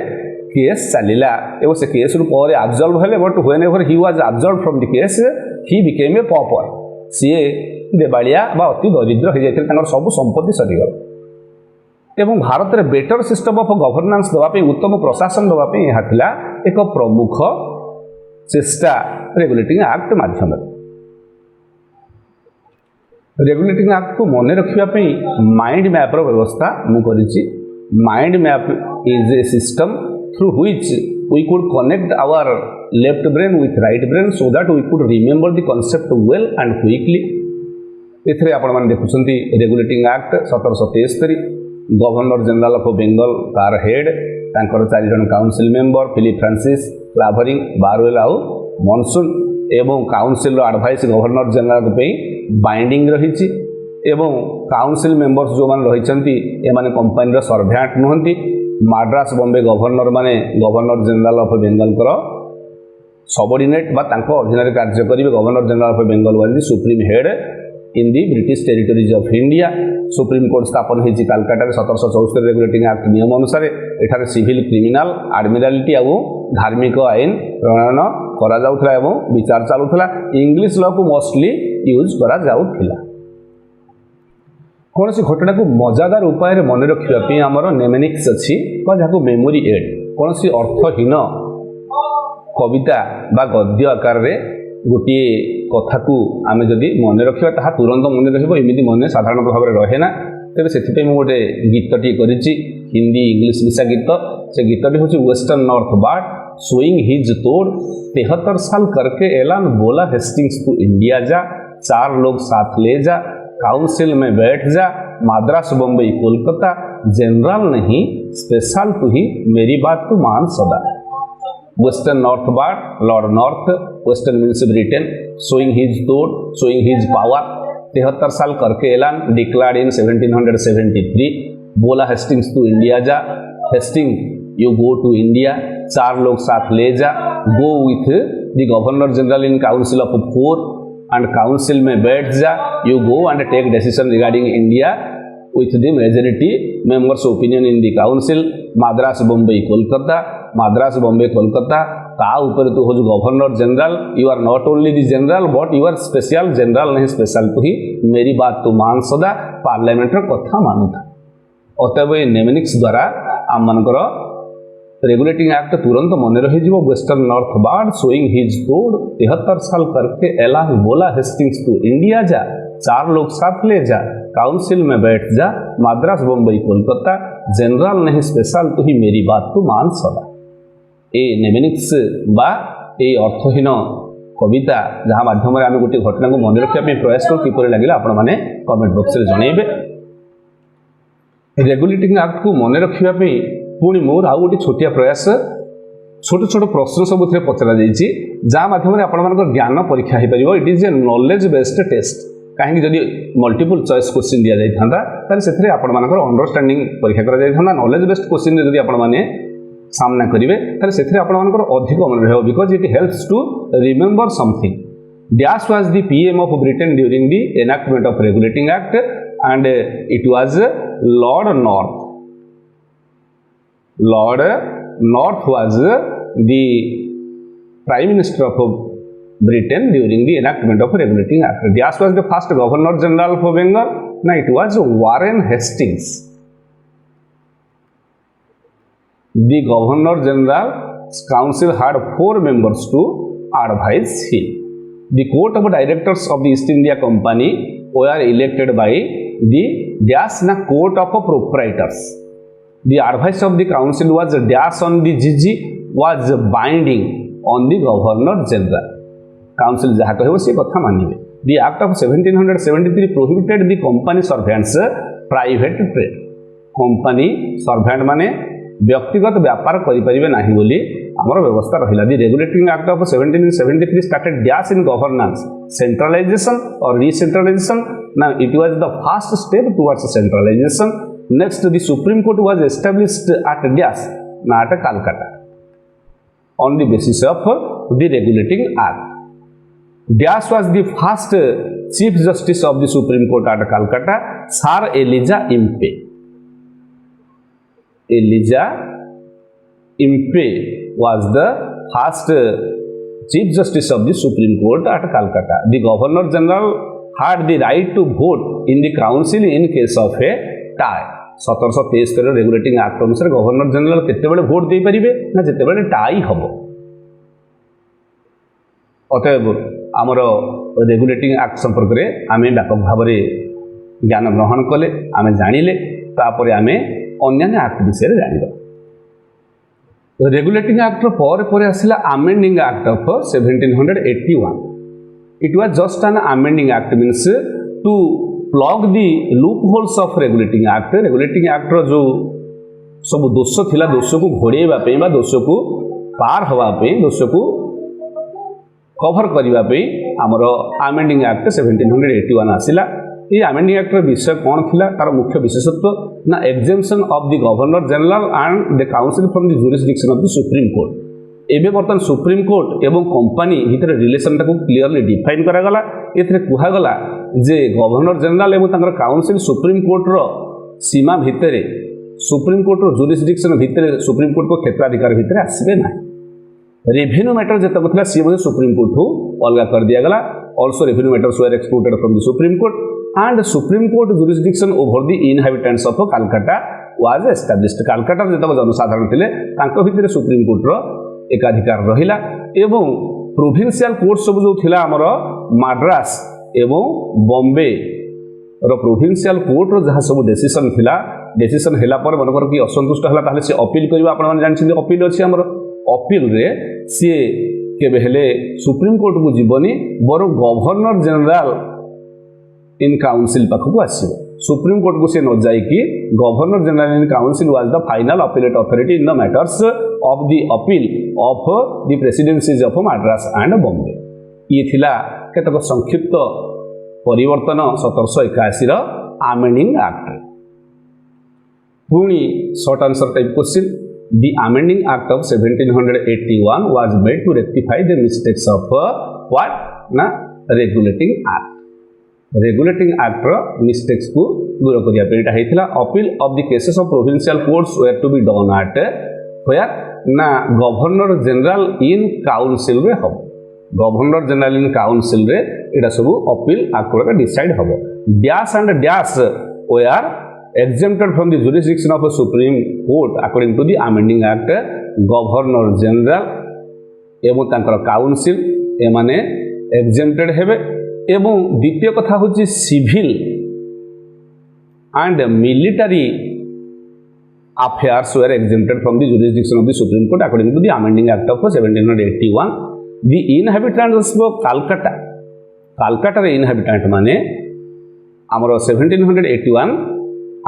केस चलिला एवं से केस रु पर एब्जॉल्व हेले but whenever he was absolve from the case he became a pauper सी देवालिया बा अति दरिद्र हो जाइते तांकर सब संपत्ति सरीगल एवं भारत रे बेटर सिस्टम ऑफ गवर्नेंस दवापे उत्तम प्रशासन दवापे यह थिला एक प्रमुख चेष्टा रेगुलेटिंग एक्ट माध्यम रेगुलेटिंग एक्ट को मन रखापी माइंड मैप्र व्यवस्था मुझे mind map is a system through which we could connect our left brain with right brain so that we could remember the concept well and quickly एथरे आपण माने देखुछंती regulating act 1773 governor general of Bengal तार head तांकर 4 जन council member Philip Francis Clavering Barwell आउ Monson एवं council advice governor general पे बाइंडिंग रही एवं काउंसिल मेंबर्स जो मैंने रही एमाने कंपनी सर्भेंट नुहति माड्रास बॉम्बे गवर्नर माने governor general of Bengal subordinate बा तांको अधीन कार्य करेंगे governor general of Bengal was the supreme head in the British territories of India supreme court स्थापन होती कालकाटा 1774 रेगुलेटिंग एक्ट नियम अनुसार एठारे सिविल क्रिमिनाल एडमिराल्टी और धार्मिक आईन प्रणयन करा जाउथला एवं विचार चलुला इंग्लिश लॉ को मोस्टली यूज करा जाउथला कौन सी घटना को मजादार उपाय मन रखापी आमर नेमेनिक्स अच्छी जहाँ मेमोरी एड कौन सी अर्थहीन कविता बा गद्य आकार रे गोटे कथा को आम जदि मन रखा ता तुरंत मन रही मन साधारण भाव में रहे ना तेज से गोटे गीतटी कर हिंदी इंग्लिश मिशा गीत से गीतटी हूँ वेस्टर्न नॉर्थ बाट सोइंग हिज तोड़ 73 साल करके एलान बोला हेस्टिंग्स तू इंडिया जा 4 लोग साथ ले जा काउंसिल में बैठ जा मद्रास बम्बई कोलकाता जनरल नहीं स्पेशल तू ही मेरी बात तू मान सदा वेस्टर्न नॉर्थ बाट Lord north western means Britain showing his तोड़ शोइंग हिज पावर 73 साल करके एलान डिक्लेयर्ड इन 1773 बोला हेस्टिंग्स तू इंडिया जा Hasting you go to India 4 लोग साथ ले जा go with the governor general in council of 4 and council में बैठ जा you go and take decision regarding India with the majority members opinion in the council Madras Bombay Kolkata Madras Bombay Kolkata ता ऊपर तू हो governor general you are not only the general but you are special general नहीं special तू ही मेरी बात तू मान सदा पार्लियामेंट कथा मानुता अतएव ये नेमेनिक्स द्वारा आम मानकर रेगुलेटिंग एक्ट तुरंत मन रही वेस्टर्न नॉर्थ बार्ड सोइंग हिज तोड़ 73 साल करके एलान बोला हेस्टिंग्स टू इंडिया जा 4 लोग साथ ले जा काउंसिल में बैठ जा मद्रास बम्बई कोलकाता जनरल नहीं स्पेशल तो ही मेरी बात तू मान सदा ए नेमेनिक्स बा ए अर्थहीन कविता जहाँ माध्यम आम गोटे घटना को मन रखा प्रयास कर किपर लगे आपण मैंने कमेंट बॉक्स में जनइबे। रेगुलेटिंग एक्ट को मन रखापी पुणी मोर आउ गोटे छोटिया प्रयास छोट छोट प्रश्न सब पचरा जहाँ माध्यम आप ज्ञान परीक्षा हो पार it is a knowledge based test कहीं जदि मल्टीपल चॉइस क्वेश्चन दि जाता से आपर अंडरस्टैंडिंग परीक्षा कर नॉलेज बेस्ड क्वेश्चन जदि आपने सामना करेंगे से आपर अधिक मन रहा because it helps to remember something dash was the PM of Britain during the enactment of regulating act and it was Lord North was the Prime Minister of Britain during the enactment of Regulating Act. This was the first Governor General of Bengal. No, it was Warren Hastings. The Governor General's Council had 4 members to advise him. The Court of Directors of the East India Company were elected by the Dasna Court of Proprietors. The advice of the council was dash on the GG was binding on the Governor General. Council जहाँ कहे से कथा मानिबे. The Act of 1773 prohibited the company servants private trade. Company servant माने व्यक्तिगत व्यापार करिपरिबे नाही बोली हमर व्यवस्था रहिला. The Regulating Act of 1773 started dash in governance, centralization or decentralization. Now it was the first step towards centralization. Next, the Supreme Court was established at Dash, not at Calcutta, on the basis of the Regulating Act. Dash was the first Chief Justice of the Supreme Court at Calcutta, Sir Elijah Impey. Elijah Impey was the first Chief Justice of the Supreme Court at Calcutta. The Governor General had the right to vote in the council in case of a tie 1773 regulating act अनुसार governor general केतेबेले vote दे परिबे ना जेतेबेले tie हबो. अतएव आमर regulating act संपर्क में आम व्यापक भाव में ज्ञान ग्रहण कले आम जानिले तापर आम अन्य एक्ट विषय जानिबा. रेगुलेटिंग एक्ट पर आसिला amending act of 1781. It was just an amending act means to plug the loopholes of regulating act. Regulating act जो सब दोष थिला दोष को घोड़ेबा पे बा दोष को पार हवा पे दोष को कवर करबा पे हमर अमेंडिंग एक्ट 1781 आसिला. ये अमेंडिंग एक्ट विषय कौन थिला तार मुख्य विशेषत्व ना exemption of the governor general and the council from the jurisdiction of the supreme court. एबे बर्तमान सुप्रीम कोर्ट एवं कंपनी भितर रिलेशन टाको क्लियरली डिफाइन करागला. एथरे कुहागला जे गवर्नर जनरल एवं तांकर काउंसिल सुप्रीम कोर्ट रो सीमा भितर सुप्रीम कोर्ट रो जुरिसडिक्शन भितर सुप्रीम कोर्ट को क्षेत्राधिकार भितर आसबे ना. रेवेन्यू मैटर जतक थिला सी मध्ये सुप्रीम कोर्ट को अलगा कर दिया गला. Also revenue matters were exported from the supreme court and supreme court jurisdiction over the inhabitants of Calcutta was established. Calcutta जतक जनसाधारण थिले तांको भितर सुप्रीम कोर्ट रो एकाधिकार रहिला एवं प्रोविंशियल कोर्ट सब जो थिला हमर मद्रास एवं बॉम्बे रो प्रोविंशियल कोर्ट रो जहाँ सब डिसीजन थिला डिसीजन हैला पर मनकर कि असंतुष्ट हला ताले से अपील करबा. आपण माने जानि छिले अपील अछि हमर अपील रे से केबे हेले सुप्रीम कोर्ट को जीवनी बर गवर्नर जनरल इन काउंसिल पाखु आसीबो. सुप्रीम कोर्ट को से न जाई कि governor general in council was the final appellate authority in the matters of the appeal of the presidencies of Madras and Bombay. ये थिला केतक संक्षिप्त परिवर्तन 1781 रो अमेंडिंग एक्ट. पुणी short answer type question. The amending act of 1781 was made to rectify the mistakes of what ना regulating act. Regulating act रो mistakes को दूर करिया पे एटा हेतिला. Appeal of the cases of provincial courts were to be done at where ना governor general in council रे हम. गवर्नर जनरल इन काउंसिल रे एटा सब अपील एक्ट रे डिसाइड हबो. Dash and dash were exempted from the jurisdiction of a Supreme Court according to the amending act governor general एवं तांकर काउंसिल एमाने एग्जेम्प्टेड हेबे। एवं द्वितीय कथा होची civil and military affairs were exempted from the jurisdiction of the Supreme Court according to the amending act of 1781. The inhabitants of Calcutta रे inhabitant माने आमर 1781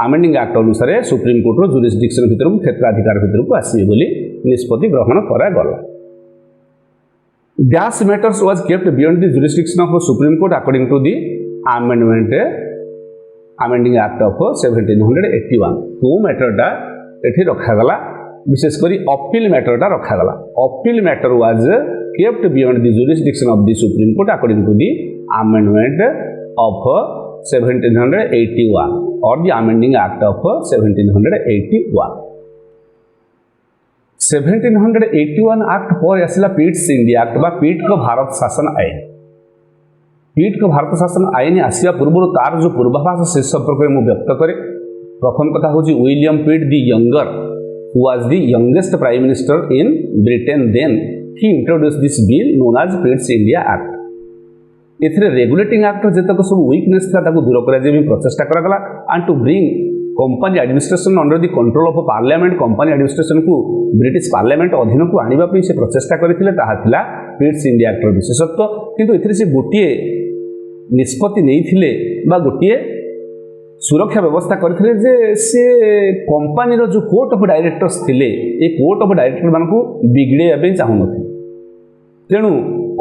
amending act अनुसार सुप्रीम कोर्ट रो jurisdiction भितर को क्षेत्राधिकार भितर को आसी बोली निष्पत्ति ग्रहण करा गला। Dash matters was kept beyond the jurisdiction of Supreme Court according to the amending act of 1781. को मैटर टा एठी रखागला विशेषकर अपील मैटर टा रखागला। Appeal matter was kept beyond the jurisdiction of the supreme court according to the amendment of 1781 or the amending act of 1781। 1781 act पर आसला पिट्स India act बा पिट को भारत शासन आईन। पिट को भारत शासन आईन आसिया पूर्व तार जो पूर्वाभास से संपर्क में व्यक्त करे। प्रथम कथा हूँ William Pitt the younger who was the youngest prime minister in Britain then he introduce this bill known as Pitt's India act. एथिरे रेगुलेटिंग एक्ट जेतक सब वीकनेस था ताको दूर करा जे प्रचेष्टा करागला and to bring company administration under the control of parliament company administration को ब्रिटिश पार्लियामेंट अधीन को आनिबा पे से प्रचेष्टा करथिले ताहा थिला पिट्स इंडिया एक्ट विशेषत्व। किंतु एथिरे से गोटिए निष्पत्ति नहीं थिले बा गोटिए सुरक्षा व्यवस्था करथिले जे से कंपनी रो जो कोर्ट ऑफ डायरेक्टर्स थिले ए कोर्ट ऑफ डायरेक्टर मान को बिगड़े पे चाहू नथि। तेणु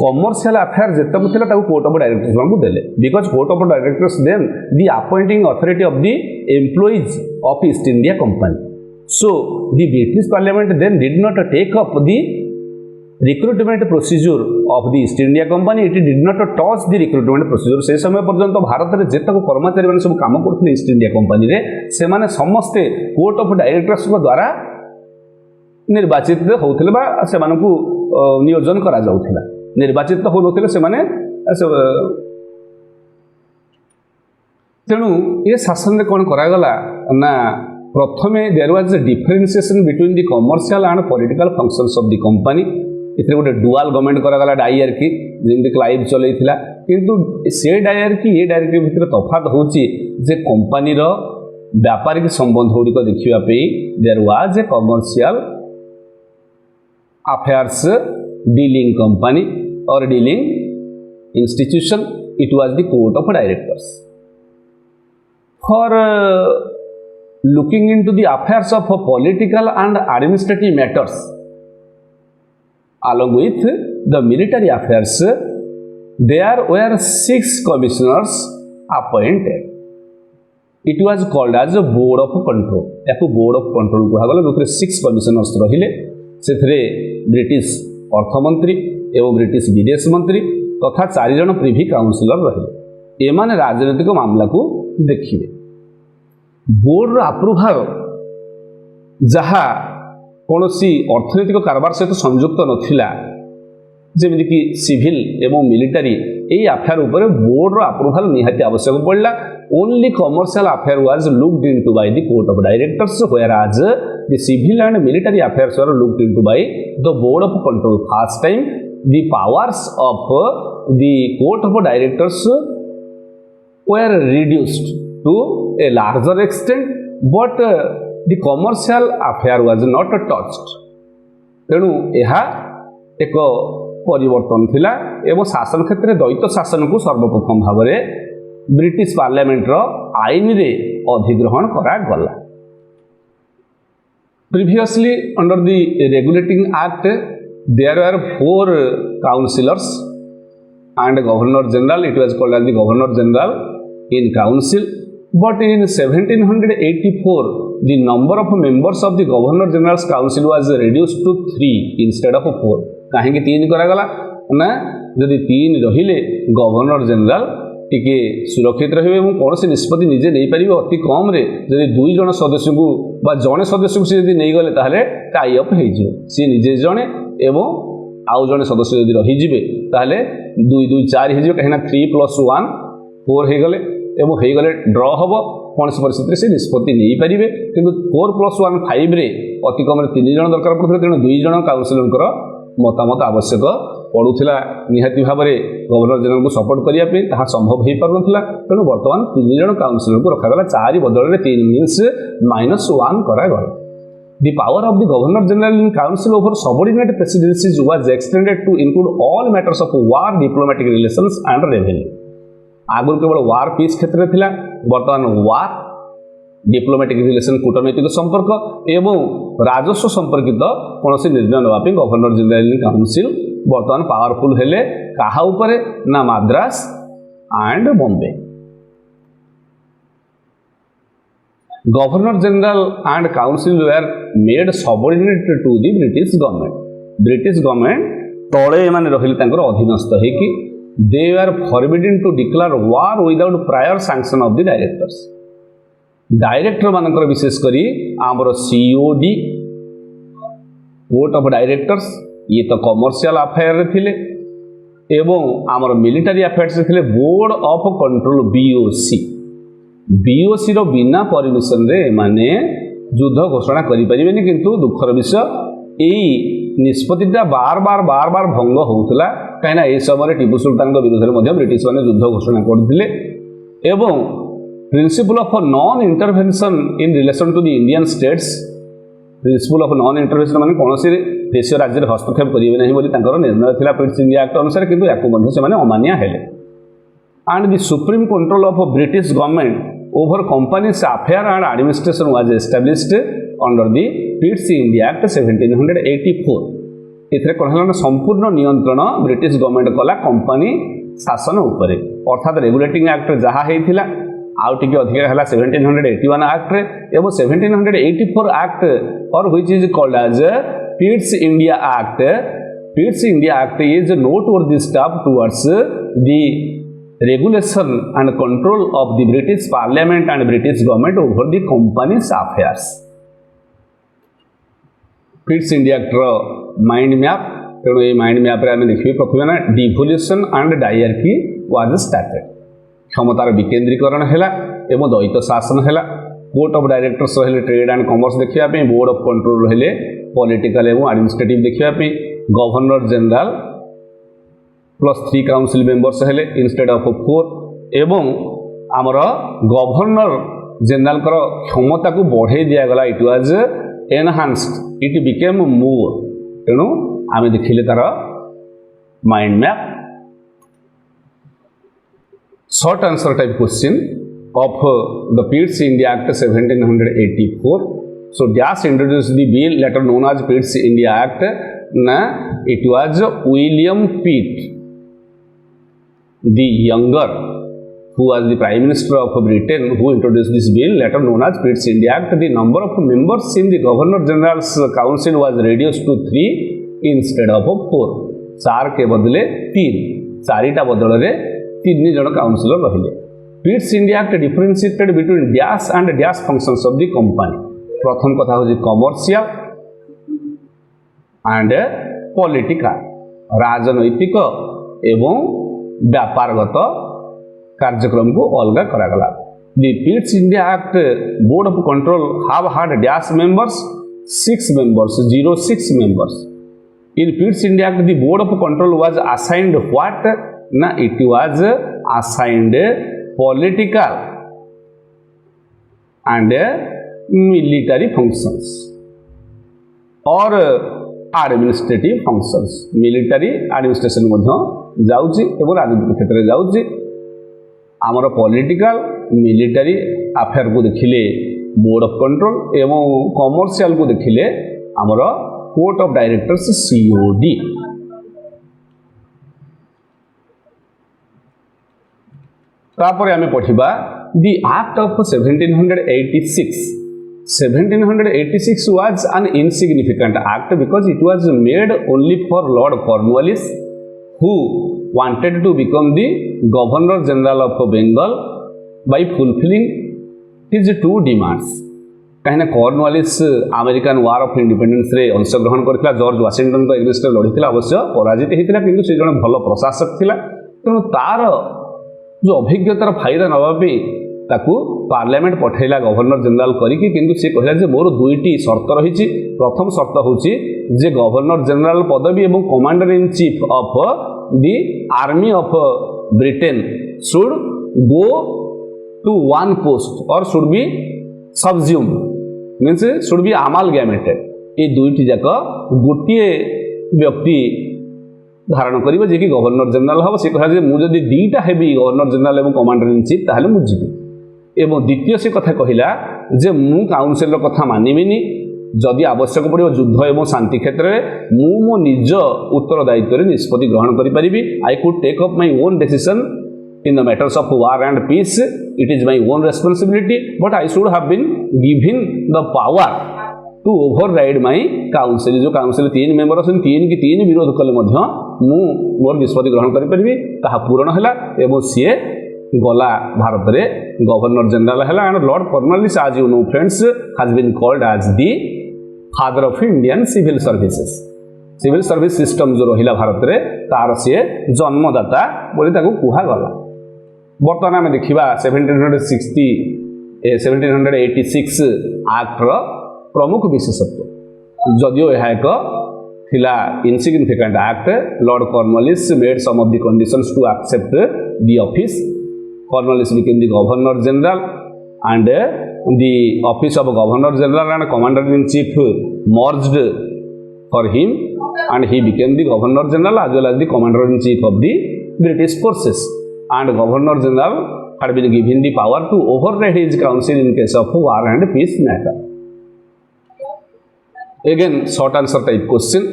कमर्शियल अफेयर जेतक थिला ताको कोर्ट ऑफ डायरेक्टर्स मान को देले because court of directors then the appointing authority of the employees of East India company. So the British parliament then did not take up the recruitment procedure of the East India company. It did not touch the recruitment procedure. से समय पर्यंत भारत में जेतक कर्मचारी मैंने सब काम करते east India company रे से माने समस्ते कोर्ट ऑफ डायरेक्टर्स द्वारा निर्वाचित होउथिले बा से मानकु नियोजन करा जाउथिला। निर्वाचित हो नथिले से माने तेणु ये शासन रे कोन करा गला ना प्रथमे there was a differentiation between the commercial and political functions of the company. इतने गोटे डुआल गवर्नमेंट करागला डायरकी जमी क्लाइव चलैथिला किंतु से डायरकी ये डायरेक्टिव भितर तफात होची जे कंपनी रो व्यापारिक संबंध गुड़िक देखा there was a commercial affairs dealing company or dealing institution it was the court of directors for looking into the affairs of political and administrative matters along with the military affairs there were 6 commissioners appointed. It was called as a board of control. याको board of control कहा गला जो 6 commissioners रहिले सेथरे British अर्थमंत्री एवं British विदेश मंत्री तथा 4 जन प्रिवी काउंसिलर रहिले। एमाने राजनीतिक मामला को देखिबे। बोर्ड अप्रुभाल जहाँ कौन अर्थनैतिक कारबार सहित संयुक्त नथिला जमीक सिविल एवं मिलिटारी यही अफेयर उपर बोर्ड अप्रुभाल निहाती आवश्यक पड़ला। Only commercial affair was looked into by the court of directors whereas the civil and military affairs were looked into by the board of control. First time the powers of the court of directors were reduced to a larger extent but the commercial affair was not touched। तेणु यह एक परिवर्तन थिला एवं शासन क्षेत्र में द्वैत शासन को सर्वप्रथम भाव में ब्रिटिश पार्लियामेंट रो आईन रे अधिग्रहण करा गला। Previously under the regulating act there were 4 councillors and governor general. It was called as the governor general in council, but in 1784 the number of members of the governor general's council was reduced to 3 instead of 4। कहीं 3 करा गला ना जदि 3 रहिले governor general टिके सुरक्षित रहिबे एवं कौन से निष्पत्ति निजे नहीं पारिबे अति कम रे जदि 2 जन सदस्य को बा जने सदस्य को से जदि नहीं गले ताहले टाई अप हे जिवो। से निजे जने एवं आउ जने सदस्य जदि रहि जिवे ताहले 2 2 4 हे जिवो कहिना 3 + 1 4 हे गले एवं हो गले ड्र हम कौन परिस्थिति से निष्पत्ति नहीं पारे कि 4+1 5 अति कम 3 जन दरकार पड़ता तेणु 2 जन काउनसिलर मतामत आवश्यक पड़ूला निहाती भाव में गवर्नर जनरल को सपोर्ट करने ताहा संभव हो पार तेणु बर्तमान 3 जन काउनसिलर को रखागला 4 बदल में 3 means -1 करागला। The power of the Governor General in Council over subordinate presidencies was extended to include all matters of war, diplomatic relations and revenue. आगुरी केवल वार पीस क्षेत्र में थिला बर्तमान वार डिप्लोमेटिक रिलेशन कूटनैतिक संपर्क एवं राजस्व संपर्कित कौन से निर्णय नापी गवर्नर जनरल इन काउंसिल बर्तमान पावरफुल हेले कहा उपरे ना Madras and Bombay. Governor general and council were made subordinate to the British government तले माने रहिले तांकर अधीनस्थ है कि they are forbidden to declare war without prior sanction of the directors. Director मानकर विशेष करी आमर सीओडी बोर्ड ऑफ डायरेक्टर्स ये तो कमर्शियल अफेयर रे थिले एवं आमर मिलिटरी अफेयर्स रे थिले बोर्ड ऑफ कंट्रोल बीओसी रो बिना परमिशन रे माने युद्ध घोषणा करि परिबेनी किंतु दुखर विषय एई निष्पत्तिटा बार बार भंग होउतला कहिना ए समय टीपू सुल्तान को विरोध में ब्रिटिश माने युद्ध घोषणा करथिले एवं principle of non intervention in relation to the Indian states principle of non intervention माने कौन से देश राज्य में हस्तक्षेप करिवे नहीं बोली तांकर निर्णय थिला पिट्स इंडिया एक्ट अनुसार किंतु याकु मध्ये से माने अमान्य हेले। And the supreme control of British government over companies affair and administration was established under the Pitt's India act 1784। इथरे कोन हला संपूर्ण नियंत्रण ब्रिटिश गवर्नमेंट कला कंपनी शासन उपरे अर्थात रेगुलेटिंग एक्ट जहा हेथिला आउ टिके अधिक है 1781 एक्ट रे एवं 1784 एक्ट और which is called as Pitt's India act. Pitt's India act is noteworthy step towards the regulation and control of the British parliament and British government over the company's affairs. Pitt's India act रो mind map तेणु ये mind map रे आमे देखिबे प्रथमे ना devolution and dyarchy was started क्षमतार विकेन्द्रीकरण है एवं द्वैत शासन है कोर्ट ऑफ डायरेक्टर्स रहे ट्रेड एंड कॉमर्स देखिए बोर्ड ऑफ कंट्रोल रहे पॉलिटिकल एवं एडमिनिस्ट्रेटिव देखिए गवर्नर जनरल +3 काउंसिल मेंबर्स हेले इंस्टेड ऑफ 4 एवं आमर गवर्नर जनरल कर क्षमता को बढ़े दिगला it was enhanced it became more तेणु आम देखिले तार mind map. Short answer type question of the Pitt's India Act 1784. So Dash introduced the bill later known as Pitt's India Act. Na, it was William Pitt the Younger, who was the Prime Minister of Britain, who introduced this bill later known as Pitt's India Act. The number of members in the Governor General's Council was reduced to 3 instead of 4. 4 के बदले 3 4टा बदल रे 3 जन councillor रहिले। पिट्स India act differentiated between dash and dash functions of the company. प्रथम कथा हो commercial and political राजनैतिक एवं व्यापारगत कार्यक्रम को अलग करागला। The Pitt's India act board of control have had dash members 6 members 06 members. In Pitt's India act the board of control was assigned what ना it was assigned political and military functions और administrative functions। military administration मध्य जाउची एवं राजनीतिक क्षेत्र में जाउची। आमर political military affair को देखिले board of control एवं commercial को देखिले आमर court of directors COD। तापर आमे पढ़िबा the act of 1786। 1786 was an insignificant act because it was made only for Lord Cornwallis who wanted to become the governor general of Bengal by fulfilling his 2 demands. कहीं Cornwallis American war of independence रे अंशग्रहण करथिला George Washington को against लड़ीथिला अवश्य पराजित होता किंतु से जन भल प्रशासक थिला तेणु तार जो अभिज्ञतार फायदा नवापी ताकू पार्लियामेंट पठेला गवर्नर जनरल करिकी, किंतु से कहला जे मोर दुईटी शर्त रही। प्रथम शर्त होची जे गवर्नर जनरल पदवी एवं commander in chief of the army of Britain should go to one post or should be subsumed means should be amalgamated. ये दुईटी जाक गोटे व्यक्ति धारण करिबो जे कि गवर्नर जनरल हबो। से कहला जे मु जदि दीटा हेबी गवर्नर जनरल एवं कमांडर इन चीफ ताहले मु जीबी। एवं द्वितीय से कथा कहला जे मु काउंसिल रो कथा मानिबिनी, जदि आवश्यक पड़ो युद्ध एवं शांति क्षेत्र में मु मो निज उत्तरदायित्व निष्पत्ति ग्रहण करि परिबी। I could take up my own decision in the matters of war and peace. It is my own responsibility but I should have been given the power to override my council. जो council 3 member अछन 3 की 3 विरोध कले मध्य मु मोर निष्पत्ति ग्रहण करि परिबी। ताहा पूर्ण हला एवं सीए गला भारत रे गवर्नर जनरल हला। And Lord Cornwallis as you know friends has been called as the father of Indian civil services. Civil service system जो रहिला भारत रे तार सीए जन्मदाता बोली ताको कुहा गला। वर्तमान आम देखा 1786 एक्ट रो प्रमुख विशेषत्व। जदियो यह एक थिला insignificant act, Lord Cornwallis made some of the conditions to accept the office. Cornwallis became the governor general and the office of governor general and commander in chief merged for him and he became the governor general as well as the commander in chief of the British forces. And governor general had been given the power to override his council in case of war and peace matter. Again short answer type question.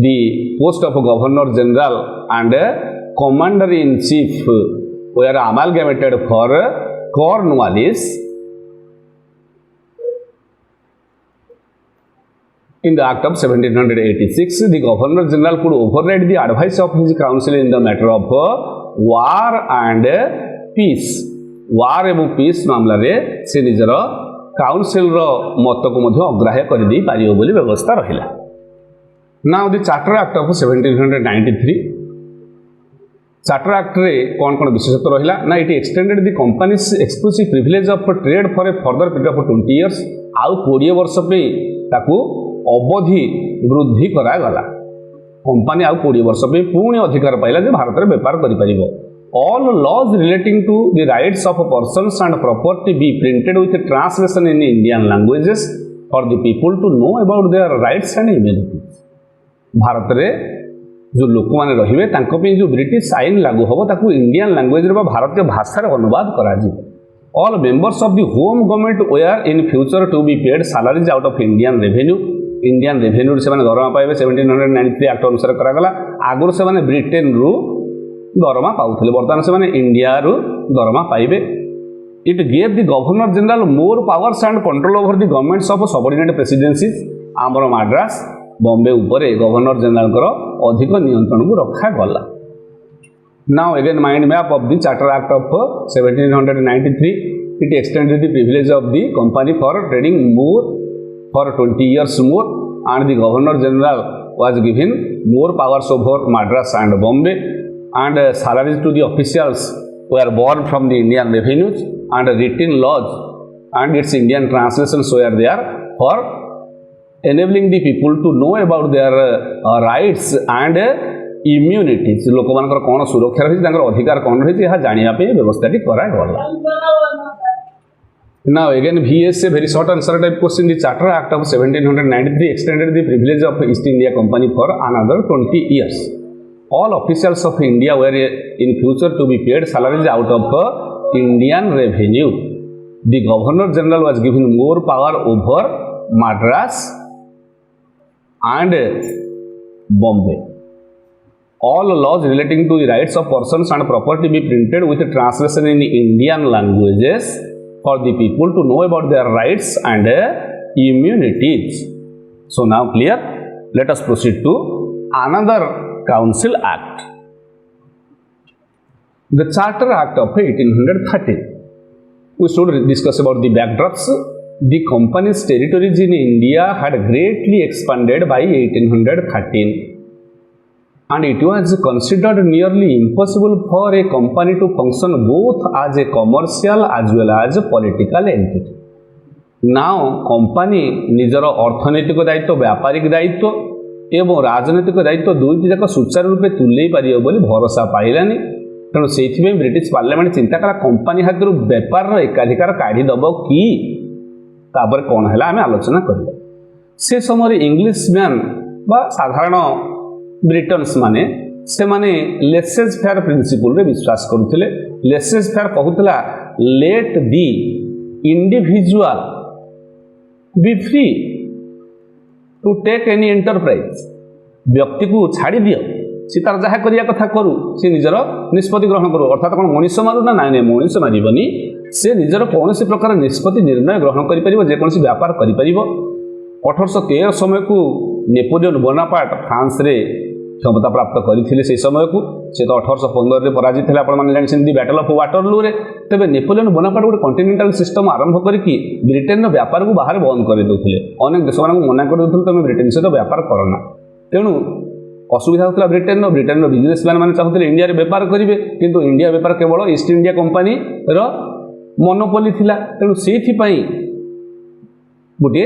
The post of governor general and commander in chief were amalgamated for Cornwallis in the act of 1786. The governor general could override the advice of his council in the matter of war and peace. war एवं peace मामला रे से निजर council रो मत को मध्य अग्राह्य कर दी पारियो बोली व्यवस्था रहिला। Now the charter act of 1793। Charter act रे कौन कौन विशेषत्व रहिला ना, it extended the companies exclusive privilege of trade for a further period of 20 years. आउ 20 वर्ष पे ताकू अवधि वृद्धि करा गला। कंपनी आउ 20 वर्ष पे पुणी अधिकार पाइला जे भारत रे व्यापार करि परिबो। All laws relating to the rights of persons and property be printed with translation in Indian languages for the people to know about their rights and immunities. भारत रे जो लोक माने रहिबे तांको पे जो ब्रिटिश आईन लागू होबो ताकू इंडियन लैंग्वेज रे बा भारतीय भाषा रे अनुवाद करा जी। All members of the home government were in future to be paid salaries out of Indian revenue. Indian revenue से दरमा पाइबे 1793 एक्ट अनुसार करागला। आगुर से ब्रिटेन रु दरमा पाउथिले, वर्तमान से इंडिया रु दरमा पाइबे। It gave the governor general more powers and control over the governments of subordinate presidencies. आमर माड्रास बॉम्बे उपरे गवर्नर जनरल कर अधिक नियंत्रण को रखा गला। Now again mind map of the charter act of 1793। It extended the privilege of the company for trading more for 20 years more and the governor general was given more powers over Madras and Bombay and salaries to the officials were borne from the Indian revenues and written laws and its Indian translations were there for enabling the people to know about their rights and immunities। लोक मानकर कौन सुरक्षा रही अधिकार कौन रही यह जानिया पे व्यवस्था करा गला। Now again VSA very short answer type question. The Charter Act of 1793 extended the privilege of East India Company for another 20 years. All officials of India were in future to be paid salaries out of Indian revenue. The Governor General was given more power over Madras and Bombay. All laws relating to the rights of persons and property be printed with translation in Indian languages for the people to know about their rights and immunities. So now clear. Let us proceed to another council act. The Charter Act of 1830. We should discuss about the backdrops. The company's territories in India had greatly expanded by 1813. and it was considered nearly impossible for a company to function both as a commercial as well as a political entity. Now company निजर अर्थनैतिक दायित्व व्यापारिक दायित्व एवं राजनैतिक दायित्व दुईटी जाक सुचारू रूपे तुलेई पारिब बोली भरोसा पाइलानी। तेणु से ब्रिटिश पार्लियामेंट चिंता कला कंपनी हाथ बेपार एकाधिकार काढ़ीदेव कि तापर कौन है आम आलोचना करवा। से समय इंग्लिश मैन बा साधारण ब्रिटन्स माने से माने लेसेज फेयर प्रिंसिपल रे विश्वास करुले। लेसेज फेयर कहूला let the individual be free to take any enterprise. व्यक्ति को छाड़ी दियो सी तार जहाँ करिया कथा करू सी निजर निष्पत्ति ग्रहण करू। अर्थात कौन मनीष मारू ना नाई मनीष मारबनी से निजर कौन प्रकार निष्पत्ति निर्णय ग्रहण कर जेकोसी व्यापार कर। 1813 समय को नेपोलियन बोनापार्ट फ्रांस रे क्षमता प्राप्त करते से समय को से तो 1815 में पराजित है आपने जानते बैटल ऑफ वाटरलू रे। तेज नेपोलियन बोनापार्ट गोटे कंटिनेंटाल सिस्टम आरंभ करके ब्रिटेन व्यापार को बाहर बंद कर देते। अनेक देश मान मना कर तुम ब्रिटेन सहित व्यापार करना। तेणु असुविधा होता ब्रिटेन बिजनेसमैन मैंने चाहते इंडिया बेपार करेंगे किंतु इंडिया बेपार केवल ईस्ट इंडिया कंपनी मोनोपोली थिला। तेणु से गोटे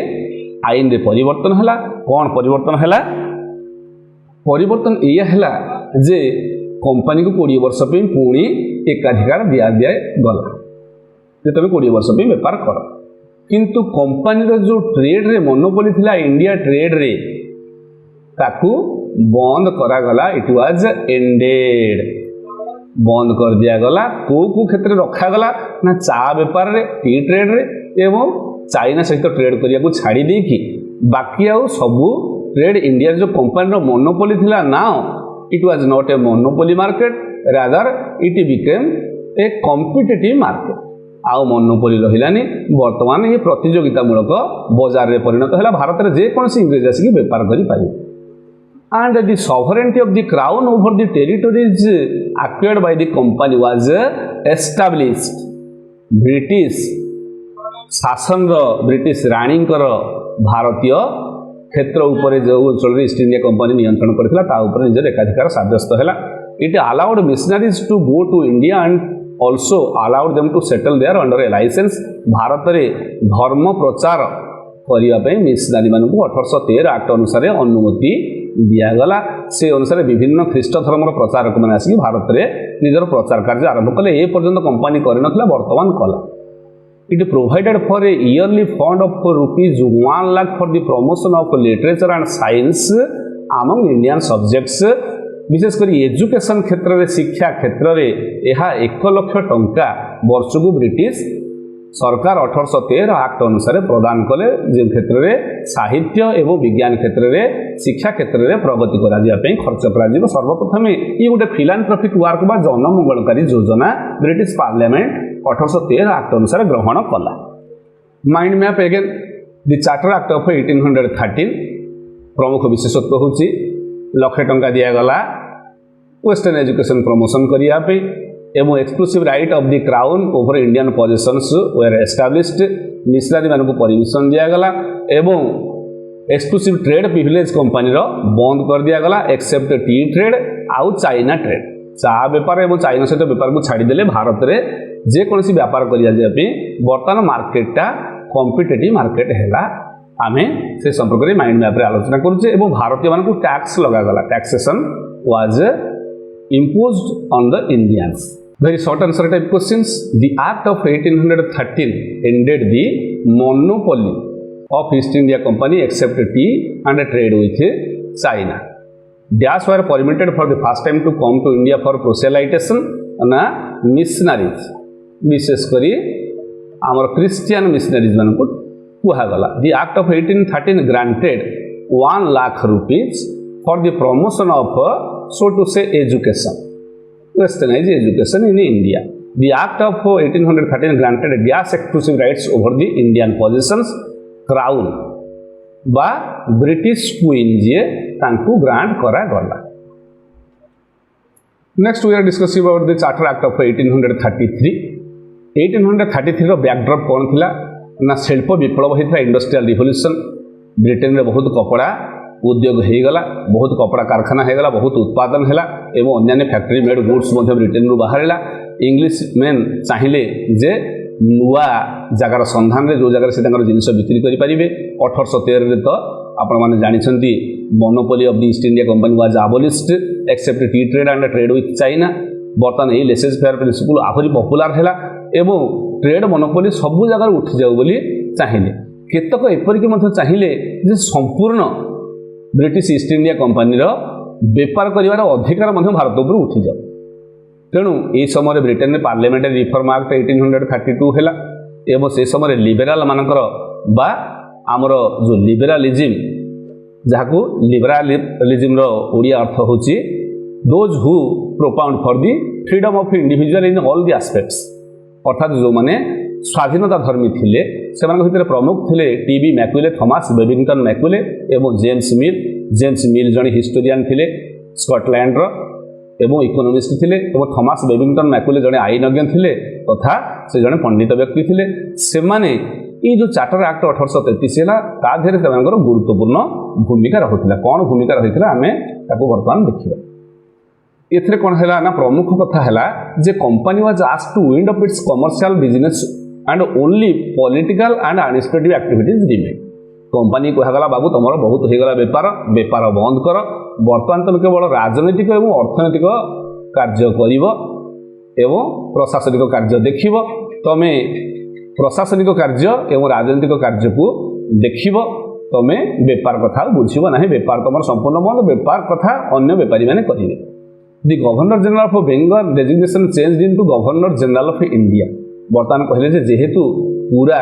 आईन रे परिवर्तन है। कौन परिवर्तन है? परिवर्तन यह जे कंपनी को 20 वर्ष पुणी एकाधिकार दिया गला जे तुम 20 वर्ष बेपार कर। किंतु कंपनी जो ट्रेड रे मोनोपोली थिला इंडिया ट्रेड रे ताकू बंद करागला। इट वाज एंडेड बंद कर दिया गला। को क्षेत्र रखागला ना चा बेपार रे टी ट्रेड रे एवं चाइना सहित ट्रेड करिया को छाड़ी देकी बाकी आउ सबू ट्रेड इंडिया जो कंपनी मोनोपोली थिला। Now it was not a monopoly market rather it became a competitive market. आउ मोनोपोली रहिलानी वर्तमान ये प्रतियोगितामूलक बाजार रे परिणत है। भारत में जेकोसी इंग्रेज आसिक बेपार करि पारिबे। And the sovereignty of the crown over the territories acquired by the company was established. British शासन ब्रिटिश राणी भारतीय क्षेत्र उपर जो अंचल ईस्ट इंडिया कंपनी नियंत्रण करता निजर एकाधिकार साब्यस्त है। It allowed missionaries to go to India and also allowed them to settle there under a licence. भारत में धर्म प्रचार करने मिशनरी मान 1813 एक्ट अनुसार अनुमति दिगला। से अनुसार विभिन्न ख्रीष्ट धर्म प्रचारक मैंने आसिक भारत में निजर प्रचार कार्य आरंभ कले। ए पर्यंत कंपनी करन वर्तमान कला। It provided for a yearly fund of ₹1 lakh for the promotion of literature and science among Indian subjects. विशेषकर एजुकेशन क्षेत्र में शिक्षा क्षेत्र में यह 1 लाख टंका वर्ष को ब्रिटिश सरकार 1813 एक्ट अनुसार प्रदान कले। जो क्षेत्र में साहित्य एवं विज्ञान क्षेत्र में शिक्षा क्षेत्र में प्रगति कराई खर्च कर। सर्वप्रथम ये गोटे फिलांथ्रोपिक वर्क बा जनमंगलकारी योजना ब्रिटिश पार्लियामेंट 1813 एक्ट अनुसार ग्रहण कला। Mind map again the charter act of 1813 प्रमुख विशेषत्व होची लक्षे टंका दिगला वेस्टर्न एजुकेशन प्रमोशन करने एवं exclusive right of the crown over Indian possessions were established. Missionary मान को परमिशन दिगला एवं एक्सक्लूसिव ट्रेड प्रिविलेज कंपनी बंद कर दिगला एक्सेप्ट टी ट्रेड आउ चाइना ट्रेड। चा बेपार और चाइना सहित बेपार को छाड़ीदे भारत में जेकोसी व्यापार करने बर्तमान मार्केटा कॉम्पिटिटिव मार्केट है। आम से संपर्क में माइंड मैप आलोचना करुचे। भारतीय मान को टैक्स लगागला। Taxation was imposed on the Indians. Very short answer type questions. The Act of 1813 ended the monopoly of East India Company except tea and trade with China. Dash were permitted for the first time to come to India for proselytization and missionaries. विशेषकर आमर Christian missionaries मान को कहगला। The Act of 1813 granted 1 lakh rupees for the promotion of so to say education, westernized education in India. The Act of 1813 granted gas exclusive rights over the Indian possessions crown बा British queen ji तांकु grant करा गला। Next we are discussing about the charter act of 1833। 1833 रो backdrop कौन थिला ना शिल्प विप्लव होता इंडस्ट्रियल रिवोल्यूशन। ब्रिटेन में बहुत कपड़ा उद्योग हो गला, बहुत कपड़ा कारखाना हो गला, बहुत उत्पादन है एवं अन्य फैक्ट्री मेड गुड्स ब्रिटेन रु बाहर। इंग्लिश मैन चाहिए जे नुआ जगार संधान में जो जगह से जिनस बिक्री करेंगे। 1813 तो आपण मैंने जानते monopoly of the East India company was abolished except tea trade and trade with China. बर्तमान ये लेसेज फेयर प्रिंसिपल आहरी पपुलार है एवं ट्रेड मोनोपोली सबू जगह उठी जाऊ बोली चाहिए। केतक एपरिक चाहिए जे संपूर्ण ब्रिटिश ईस्ट इंडिया कंपनी बेपार कर अधिकार भारत उपर उठी जाऊ। तेणु ये समय ब्रिटेन में पार्लियामेंटारी रिफॉर्म एक्ट 1832 है एवं से समय लिबेराल मानकर बा आमर जो लिबेरालिज्म जहाँ लिबेरालिज्म ओडिया अर्थ होची those who प्रोपाउंड for the freedom of individual in all the aspects. अर्थात जो माने स्वाधीनता धर्मी थिले से भितर प्रमुख थिले T B. Macaulay, Thomas Babington Macaulay एवं जेम्स मिल। जेम्स मिल जड़े हिस्टोरियन थिले स्कॉटलैंड एवं इकोनोमिस्ट थिले एवं थॉमस बेबिंगटन मैक्यूले जड़े आईनज्ञ थिले तथा से जड़े पंडित व्यक्ति थिले। से माने ये जो चार्टर एक्ट 1833 है ताधे से गुरुत्वपूर्ण भूमिका रही। कौन भूमिका रही है आम बर्तमान देखा। एथरे कौन है ना प्रमुख कथा है जे company was asked to wind up its commercial business and only political and administrative activities remain. Company कहगला बाबू तुम बहुत होगला बेपार बेपार बंद कर, बर्तमान तुम केवल राजनैतिक और अर्थनैतिक कार्य कर एवं प्रशासनिक कार्य देख। तुम प्रशासनिक कार्य एवं राजनीतिक कार्य को देख, तुम बेपार कथा बुझब ना। बेपार तुम संपूर्ण बंद, बेपार कथा अन्य बेपारी मैंने करेंगे। The governor general of Bengal designation change into governor general of India. बर्तमान कहले जेहेतु पूरा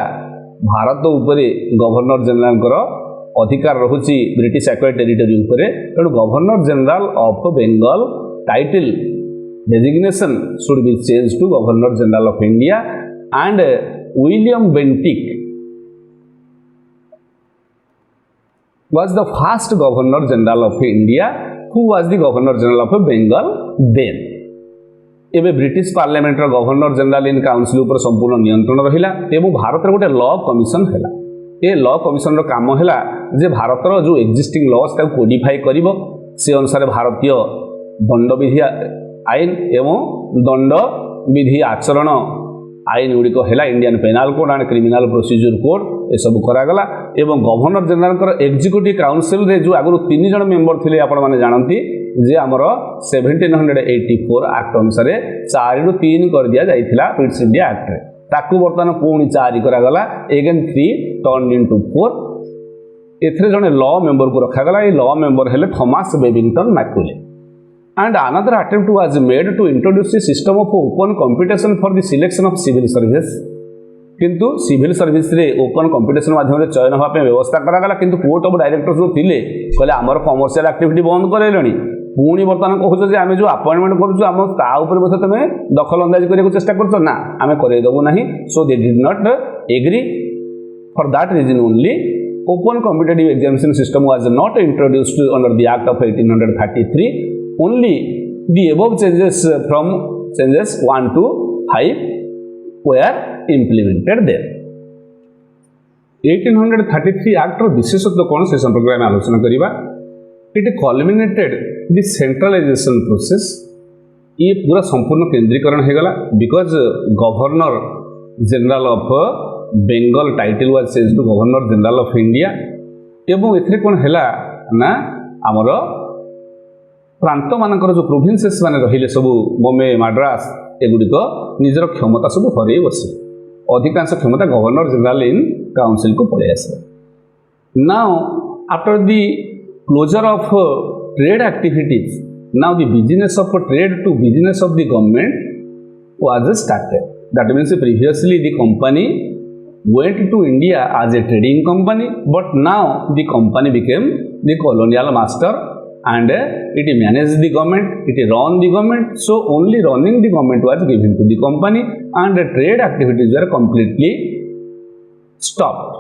भारत उपरे गवर्नर जनरल अधिकार रहुची ब्रिटिश एक्वायर्ड टेरिटरी उपरे, तेणु governor general of Bengal title designation should be change to governor general of India and William Bentinck was the first governor general of India who was the governor general of Bengal then। एबे British parliament governor general in council पर संपूर्ण नियंत्रण रहिला एवं भारत गोटे law commission है। ये law commission काम है जे भारतर जो एक्जिस्टिंग लॉस कोडिफाई कर से अनुसार भारतीय दंड विधि आईन एवं दंड विधि आचरण आईन गुड़िक है Indian penal code and criminal procedure code ये सब करागला। एवं गवर्नर जनरल एक्जिक्यूटिव काउंसिल रे जो आगु 3 जन मेंबर थे आपण मैंने जानती जे आमर 1784 एक्ट अनुसार 4 ରୁ 3 कर दिया जाइथिला पिट्स इंडिया एक्ट रे। ताकू बर्तमान पुणी 4 करागला एगेन 3 टर्न इनटू 4। एथरे जने लॉ मेंबर को रखागला। ये लॉ मेंबर हेले Thomas Babington Macaulay. And another attempt was made to introduce a system of open competition for the selection of civil service। किंतु सिविल सर्विस रे ओपन कंपिटिशन माध्यम चयन होगा व्यवस्था करागला। किंतु कोर्ट ऑफ डायरेक्टर्स जो थिले कहले आमर कमर्शियल एक्टिविटी बंद करेलणी, पुणी बर्तमान कहूँ जे आम जो अपॉइंटमेंट करूँ आम तापर तुम दखल अंदाज करने चेष्टा कर ना आम करदेबू ना। So they did not agree. For that reason only open competitive examination system was not introduced under the act of 1833। Only the above changes from changes 1 to 5 were implemented there। 1833 act विशेषत्व कौन से संपर्क में आलोचना करवा। It culminated the centralization process. ये पूरा संपूर्ण केंद्रीकरण हो गला because governor general of Bengal title was change to governor general of India. एवं एथरे कौन है ना आमर प्रांत मानकर जो प्रोविंसेस माने रहिले सबू बॉम्बे मद्रास एगुड़िक निजर क्षमता सब हर बस अधिकांश क्षमता गवर्नर जनरल इन काउंसिल को पड़े आस। Now after the closure of trade activities now the business of trade to business of the government was started. That means previously the company went to India as a trading company, but now the company became the colonial master and it managed the government, it run the government. So only running the government was given to the company and the trade activities were completely stopped।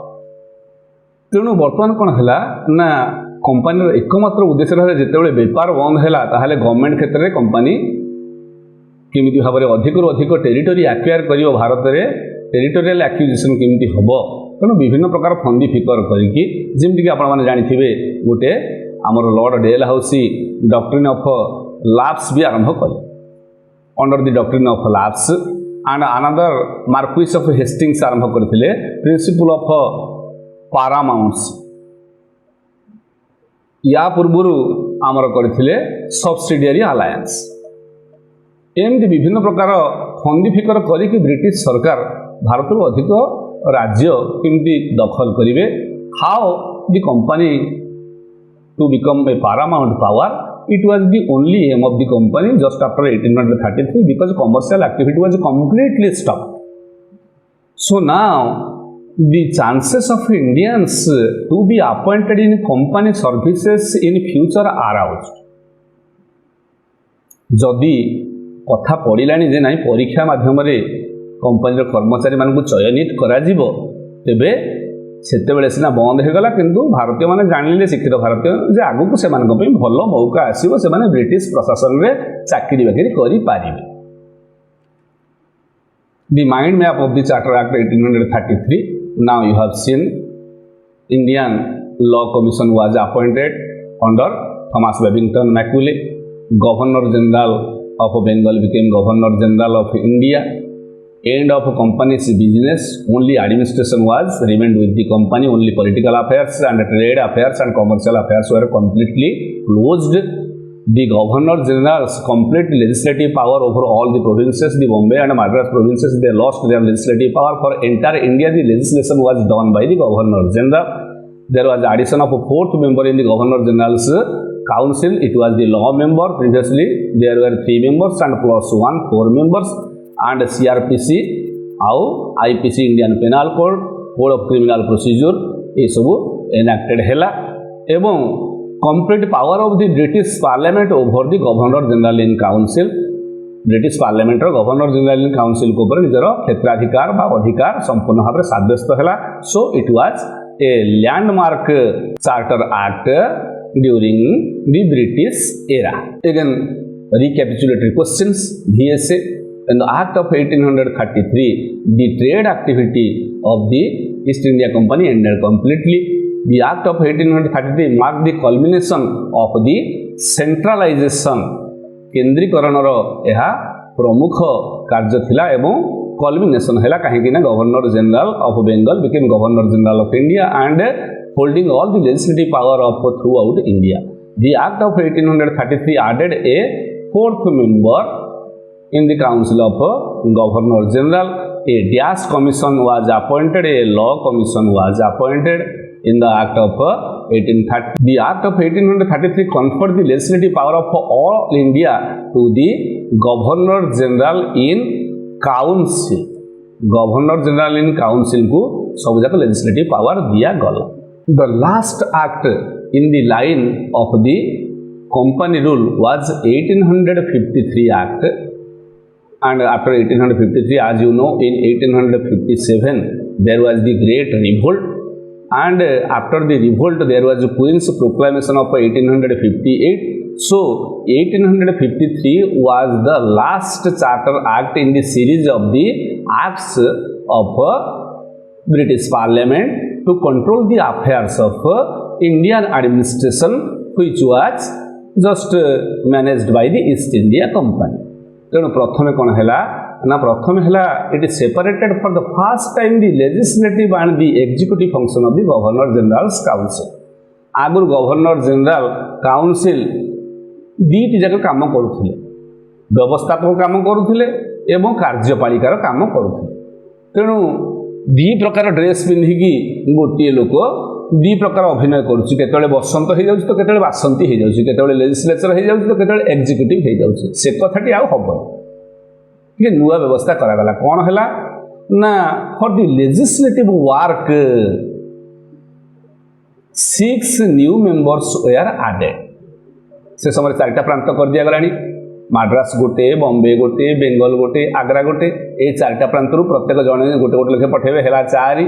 तेणु बर्तमान कौन है ना company एकमात्र उद्देश्य रहा जिते बेपार बंद है ताहले गवर्नमेंट क्षेत्र में कंपनी केमिति भाव में अधिक अधिक टेरिटोरी एक्वायर कर भारत में टेरिटोरियल एक्विजिशन केमिति हम। तेणु विभिन्न प्रकार फंदी फिकर करके जमीक आपने जानी गोटे आमर Lord Dalhousie doctrine of lapse भी आरंभ कले under the doctrine of lapse and another Marquis of Hastings आरंभ करथिले प्रिंसिपल ऑफ पारामाउंट्स या पूर्वरु आमर करथिले सब्सिडियरी अलायंस एमती विभिन्न प्रकार फंदी फिकर करिक ब्रिटिश सरकार भारत अधिक राज्य केमती दखल करेंगे how the company to become a paramount power it was the only aim of the company just after 1833 because commercial activity was completely stopped. So now the chances of Indians to be appointed in company services in future are out. जदि कथा पड़िलानी जे नाई परीक्षा माध्यम company कर्मचारी मानक चयनित करा जीवो तेबे सेतेबेले सिना बंद हो गला किंतु भारतीय माने जानिले शिक्षित भारतीय जे आगु से मानक पे भलो मौका आसीबो से माने ब्रिटिश प्रशासन रे चाकरी बाकरी करि पारिबे. The mind map of the Charter Act 1833. Now you have seen Indian Law Commission was appointed under Thomas Babington Macaulay. Governor General of Bengal became Governor General of India. End of company's business, only administration was remained with the company, only political affairs and trade affairs and commercial affairs were completely closed. The Governor General's complete legislative power over all the provinces, the Bombay and Madras provinces, they lost their legislative power. For entire India, the legislation was done by the Governor General. There was addition of a fourth member in the Governor General's council. It was the law member. Previously, there were 3 members and plus 1, 4 members. And CRPC, IPC Indian Penal Code, Code of Criminal Procedure, ये सब enacted हैला एवं complete power of the British Parliament over the Governor General in Council. British Parliament row Governor General in Council को ऊपर निजर क्षेत्राधिकार बा अधिकार संपूर्ण भाव में साब्यस्त हैला. So it was a landmark Charter Act during the British era. Again, recapitulatory questions. VSA. In the Act of 1833, the trade activity of the East India Company ended completely. The Act of 1833 marked the culmination of the centralization. केंद्रीकरण यह प्रमुख कार्य थिला एवं culmination हैला कहीं ना Governor General of Bengal became Governor General of India and holding all the legislative power of throughout India. The Act of 1833 added a 4th member in the Council of Governor General. A dash commission was appointed, a law commission was appointed in the Act of 1830. The Act of 1833 conferred the legislative power of all India to the Governor General in Council. Governor General in Council को सब जाक legislative power दिया गला. The last act in the line of the company rule was 1853 Act. And after 1853, as you know, in 1857, there was the Great Revolt. And after the revolt, there was the Queen's Proclamation of 1858. So, 1853 was the last Charter Act in the series of the Acts of British Parliament to control the affairs of Indian administration, which was just managed by the East India Company. तेणु प्रथम कौन है ना प्रथम है it is separated for the first time the legislative and the executive function of the governor general's council. आगुर governor general council दीटी जाक काम करुले व्यवस्थापक काम करुले एवं कार्यपालिकार काम करुले. तेणु दी प्रकार ड्रेस पिंधिकी गोटे लोक दी प्रकार अभिनय करुच्ची केतले बसंत हो जाउची तो केतले बासंती हो जाउची केतले लेजिस्लेचर हो जाउची तो केतले एग्जीक्यूटिव हो जाउची से कथाटी आउ हबो कि नुआ व्यवस्था करा गला कोन हला ना for the legislative work 6 new members were added. से समय 4टा प्रांत कर दिया गलानी माड्रास गोटे बॉम्बे गोटे बेंगल गोटे आग्रा गोटे ए 4टा प्रांत रु प्रत्येक जने गोटे गोटे लेखे पठेबे हला 4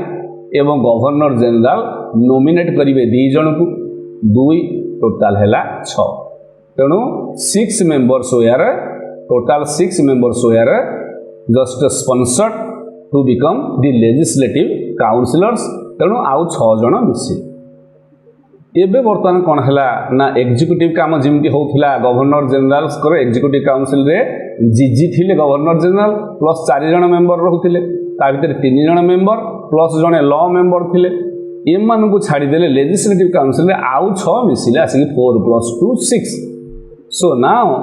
एवं गवर्नर जनरल नोमिनेट करेंगे 2 जन को 2 टोटाल है 6. तेणु 6 members were total 6 members were just sponsored to become the legislative councillors. तेणु आउ 6 जन मिसे एबे बर्तमान कौन है ना एग्जीक्यूटिव काम जमी होता गवर्नर जेनेल एग्जीक्यूटिव काउंसिल रे जीजी थिले गवर्नर जेनेल प्लस 4 जन मेंबर रोते भर 3 जन मेंबर प्लस जड़े लॉ मेंबर थिले एम को छाड़देले लेजिस्लेटिव काउंसिल रे आउ 6 मिसिले आसिक 4 + 2 6 so now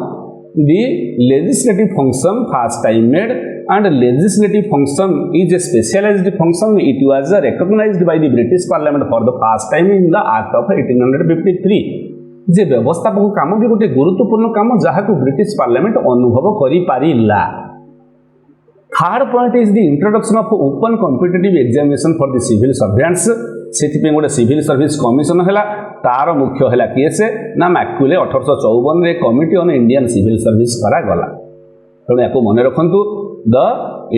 the legislative function first time made and legislative function is a specialized function. It was recognized by the British Parliament for the first time in the Act of 1853. जे व्यवस्थापक काम भी गोटे गुरुत्वपूर्ण काम जहाँ को British parliament अनुभव करि पारिला. Third point is the introduction of open competitive examination for the civil servants. से गोटे सिविल सर्विस कमिशन है तार मुख्य है किए से ना मैक्यूले 1854 रे committee on Indian civil service करागला. तेणु या मन रखु the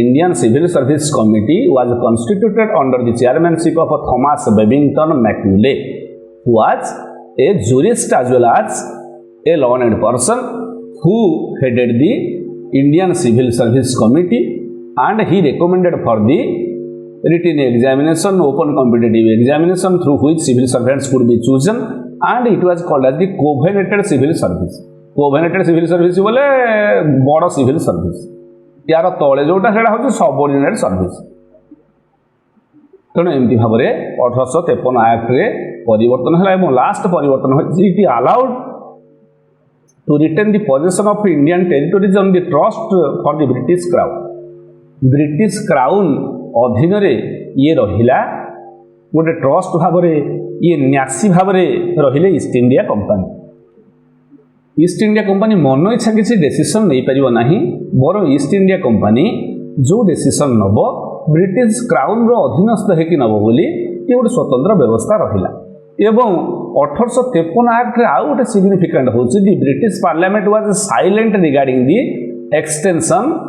Indian civil service committee was constituted under the chairmanship of Thomas Babington Macaulay who was a jurist as well as a learned person who headed the Indian civil service committee and he recommended for the written examination open competitive examination through which civil servants could be chosen and it was called as the covenanted civil service. covenanted civil service बोले बड़ civil service यार तले जोटा सेटा होची subordinate service. तेणु एमती भाव में 1853 एक्ट रे परिवर्तन है और लास्ट परिवर्तन होची it allowed to retain the possession of Indian territories on the trust for the British Crown. British crown अधीन ये रहिला गोटे ट्रस्ट भाव ये न्यासी भाव रहिले east India company. East India company मन इच्छा किसी डिसीजन नहीं पारिबो नाही बर ईस्ट इंडिया कंपनी जो डिसीजन नब ब्रिटिश क्राउन रो अधीनस्थ हेकि नब बोली ये गोटे स्वतंत्र व्यवस्था रहिला. एवं 1853 एक्ट रे आउ गोटे सिग्निफिकेंट होछि the British parliament was silent regarding the extension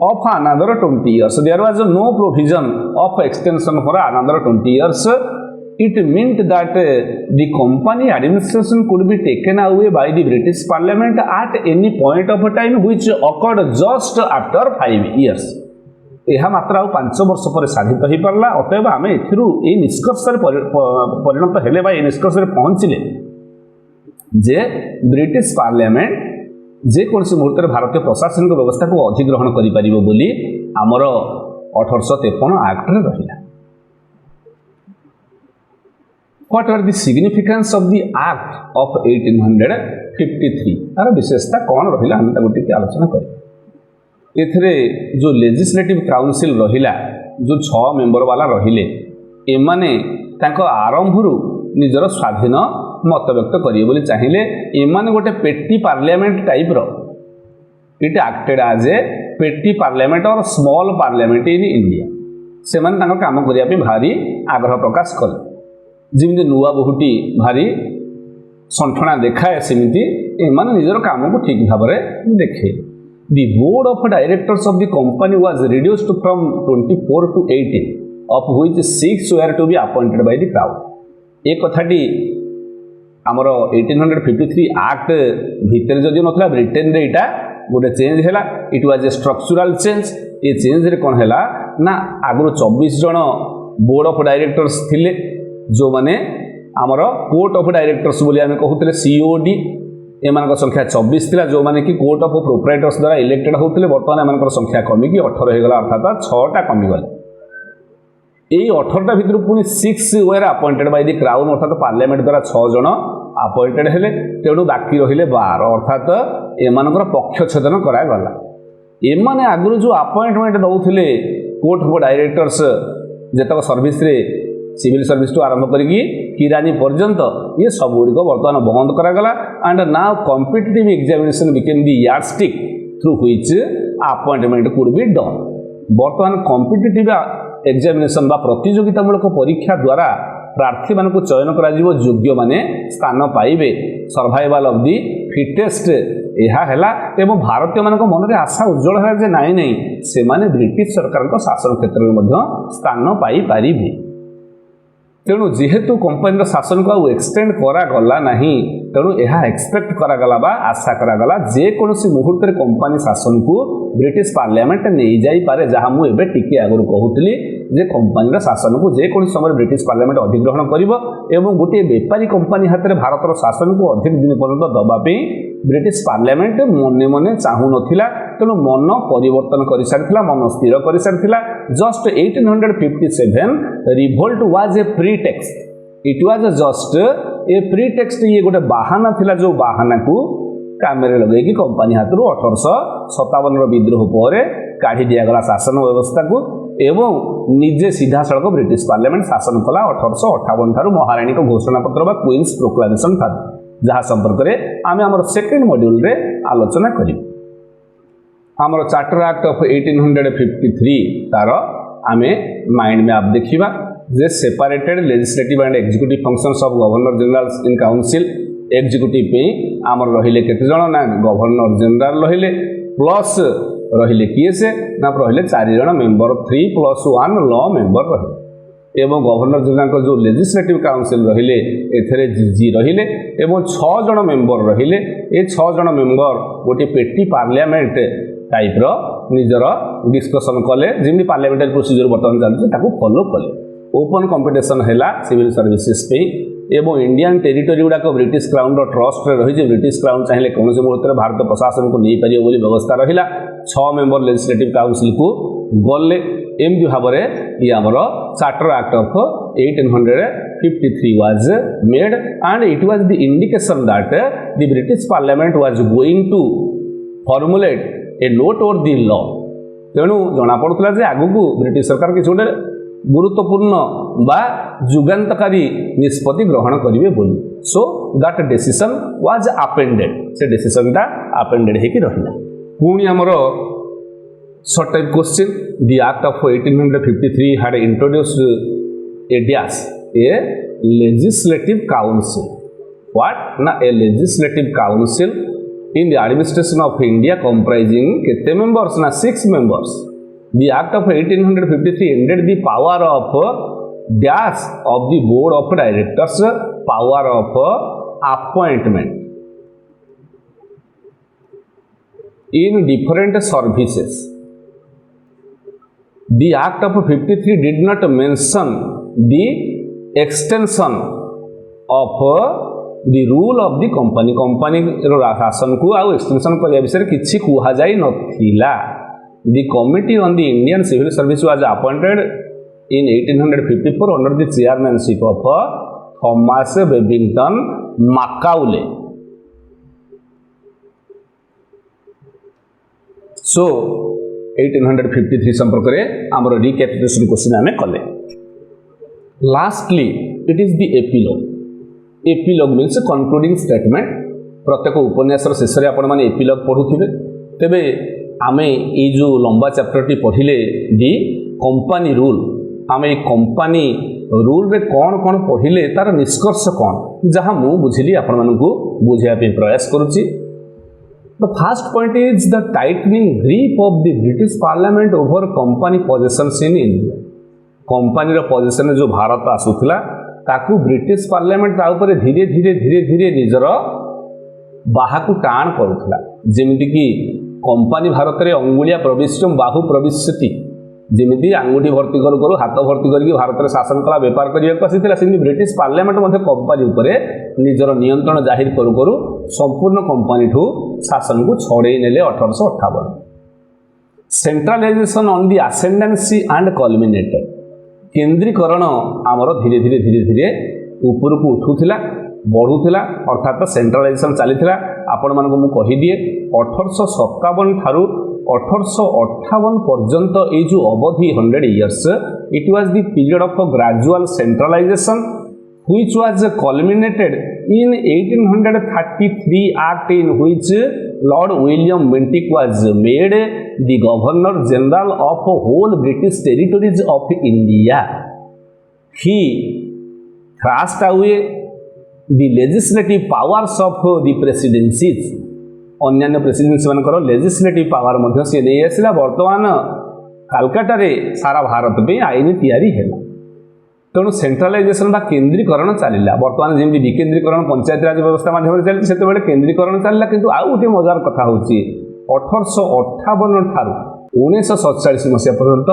of another 20 years. There was no provision of extension for another 20 years. It meant that the company administration could be taken away by the British Parliament at any point of time which occurred just after 5 years. यह मात्र आउ 5 वर्ष पर साधित हो पारला. अतएव आम ए निष्कर्ष परिणत हेले बा ए निष्कर्ष पहुँचले जे ब्रिटिश पार्लियामेंट जेकोसी मुहूर्त भारतीय प्रशासनिक व्यवस्था को अधिग्रहण करि आमर 1853 एक्ट रे रहिला. What are the significance of the act of 1853 तार विशेषता कौन रहिला हम ताको टिके आलोचना करी. एथरे जो लेजिस्लेटिव काउंसिल रहिला जो 6 मेंबर वाला रहिले एमाने ताको आरंभरू निजर स्वाधीन मत व्यक्त करिए बोली चाहिए. एमाने गोटे पेटी पार्लियामेंट टाइप रो it acted as a petty parliament और स्मॉल पार्लियामेंट इन इंडिया. से माने तांको काम करिया पे भारी आग्रह प्रकाश कले. जिमिति नुआ बहुटी भारी संठना देखाए सेमिति एमाने निजर काम को ठीक भाव में देखे. The board of directors of the company was reduced from 24 to 18 of which 6 were to be appointed by the crown. एक कथाटी आमर 1853 एक्ट भितर जदि नथला ब्रिटेन रे इटा गोटे चेंज हैला. It was A structural change. ये चेंज रे कोन हैला ना आगु 24 जन बोर्ड ऑफ डायरेक्टर्स थिले जो माने आमर कोर्ट ऑफ डायरेक्टर्स बोली आमे कहूतले सीओडी एमान संख्या 24 थिला जो माने कि कोर्ट ऑफ प्रोप्राइटर्स द्वारा इलेक्टेड होतले. वर्तमान एमान संख्या कमी कि 18 हो गला अर्थात 6टा कमी गले. यही 18टा भितर पुणी 6 were appointed by the crown अर्थात पार्लियामेंट द्वारा 6 जन अपॉइंटेड हेले. तेणु बाकी रहिले 12 अर्थात एमानकर पक्षछेदन करागला. एमाने आगुरु जो अपॉइंटमेंट दउथिले कोर्ट ऑफ डायरेक्टर्स जेतक सर्विस रे सिविल सर्विस टू आरंभ करिकी किरानी पर्यंत ये सब गुड़िक बर्तमान बंद करागला. And now competitive examination became the yardstick through which appointment could be done. बर्तमान कॉम्पिटिटिव एग्जामिनेशन बा प्रतियोगितामूलक परीक्षा द्वारा प्रार्थी मानक चयन करा जीवो योग्य माने स्थान पाइबे. सर्वाइवल ऑफ दी फिटेस्ट यह है एवं भारतीय मान मन में आशा उज्जवल है जे नाई नहीं से माने ब्रिटिश सरकार को शासन क्षेत्र में स्थान पाई पारि. तेणु जेहेतु कंपनी शासन को एक्सटेंड करागला नहीं तेणु यह एक्सपेक्ट करागला बा आशा करागला जेकोसी मुहूर्त कंपनी शासन को ब्रिटिश पार्लियामेंट नहीं जाई पारे. जहाँ मुझे टिके आगुरी कहूली जे कंपानी शासन को जेको समय ब्रिटिश पार्लियामेंट अधिग्रहण कर गोटे बेपारी कंपानी हाथ में भारतर शासन को अधिक दिन पर्यंत दवाई ब्रिटिश पार्लियामेंट मने मने चाहू नथिला। तेणु मन परिवर्तन कर सारी मन स्थिर कर सारी। Just 1857 revolt was a pretext, it was just a pretext. ये गोटे बाहाना थिला जो बाहाना को काम लगे कंपानी हाथ 1857 विद्रोह पर काढ़ी दिगला शासन व्यवस्था को एवं निजे सीधा सड़क ब्रिटिश पार्लियामेंट शासन कला 1858 ठारू महाराणी को घोषणा पत्र बा क्वीन्स प्रोक्लामेशन था, जहाँ संपर्क में आम आम सेकेंड मॉड्यूल रे आलोचना करी। आमर चार्टर एक्ट ऑफ 1853 तार आमे माइंड मैप देखिबा जे separated legislative and executive functions of governor general in council. Executive पे आमर रहिले केते जण ना गवर्नर जनरल रहिले प्लस रहिले किए से ना रहिले 4 जण मेंबर 3+1 लॉ मेंबर रहिले एवं गवर्नर जनरल जो लेजिस्लेटिव काउंसिल रहिले एथरे जी रहिले एवं 6 जण मेंबर रहिले। ए 6 जण मेंबर गोटे पेटी पार्लियामेंट टाइप रो निजर डिस्कशन कले जेमि पार्लियामेंटरी प्रोसीजर बर्तमान चलছে ताको फॉलो कले। ओपन कंपटीशन हैला सिविल सर्विसेज पे एवं इंडियन टेरिटोरी गुड़ाक ब्रिटिश क्राउन ट्रस्ट रही। ब्रिटिश क्राउन चाहिए कौन मुहूर्त में भारत प्रशासन को नहीं पार व्यवस्था रहा। 6 मेंबर लेजिस्लेटिव काउंसिल को गले एमती भाव में ये आमर charter act of 1853 was made and it was the indication that the British parliament was going to formulate a note और दी लॉ। तेणु जना पड़ता जे आगु ब्रिटिश सरकार किसी गोटे गुरुत्वपूर्ण बा जुगान्तकारी निष्पत्ति ग्रहण करेंगे बोली। So that decision was appended, से डिसीजन टा अपेंडेड होकर रहा। पुणी आमर short type question, the act of 1853 had introduced a dash a legislative council. What ना a legislative council in the administration of India comprising केते मेंबर्स ना 6 members. The Act of 1853 ended the power of dash of the board of directors, power of appointment in different services. The Act of 53 did not mention the extension of the rule of the company. Company शासन को आउ extension करने विषय किसी कह जाई नथिला। The committee on the Indian civil service was appointed in 1854 under the chairmanship of Thomas Babington Macaulay. So 1853 संपर्क में आमर रिकैपिटुलेशन क्वेश्चन आमे कले। Lastly it is the epilogue. Epilogue means concluding statement। प्रत्येक उपन्यास शेष में आपण माने एपिलॉग पढ़ुथिबे। तेबे आमे ये जो लंबा चैप्टरटी पढ़िले दी कंपनी रूल, आमे कंपनी रूल रे कौन कौन पढ़िले तार निष्कर्ष कौन जहाँ मु बुझिली आपण मानकु बुझिया पे प्रयास करूची। The first point is the tightening grip of the British parliament over company possessions in India. Company रो पोजीशन जो भारत आसुथला ताकू ब्रिटिश पार्लियामेंट ता ऊपर धीरे धीरे धीरे धीरे निजर बाहाकू टाण करूथला। जेमिति कि कंपनी भारत में अंगुलिया प्रविष्टम बाहु प्रविशति, जमी आंगुठी भर्ती करू करू हाथ भर्ती करके भारत में शासन कला बेपार करने ब्रिटिश पार्लियामेंट कंपनी उपर निजर नियंत्रण जाहिर करू करू संपूर्ण कंपनी ठू शासन को छड़े नेले 1858। Centralisation on the ascendancy and culminated, केंद्रीकरण आमर धीरे धीरे धीरे धीरे ऊपर को उठूला बढ़ुला अर्थात सेंट्रलाइजेशन चलीथिला। आपण मानक मु कहि दिए 1857 ठारू 1858 पर्यंत ए जो अवधि 100 years it was the period of gradual centralization which was culminated in 1833 act in which lord William Bentinck was made the governor general of whole British territories of India. He thrust away the legislative powers of the presidencies। अन्य presidency मानकर legislative power मध्य से नहीं आसला। वर्तमान कालकाटा रे सारा भारत में आईन तैयारी है। तेणु सेंट्रलाइजेशन बा केंद्रीकरण चलला। वर्तमान जमी विकेंद्रीकरण पंचायत राज व्यवस्था माध्यम चलती से केंद्रीकरण चलला। किंतु आउ गोटे मजार कथा हूँ 1858 ठारू 1947 मसीहा पर्यंत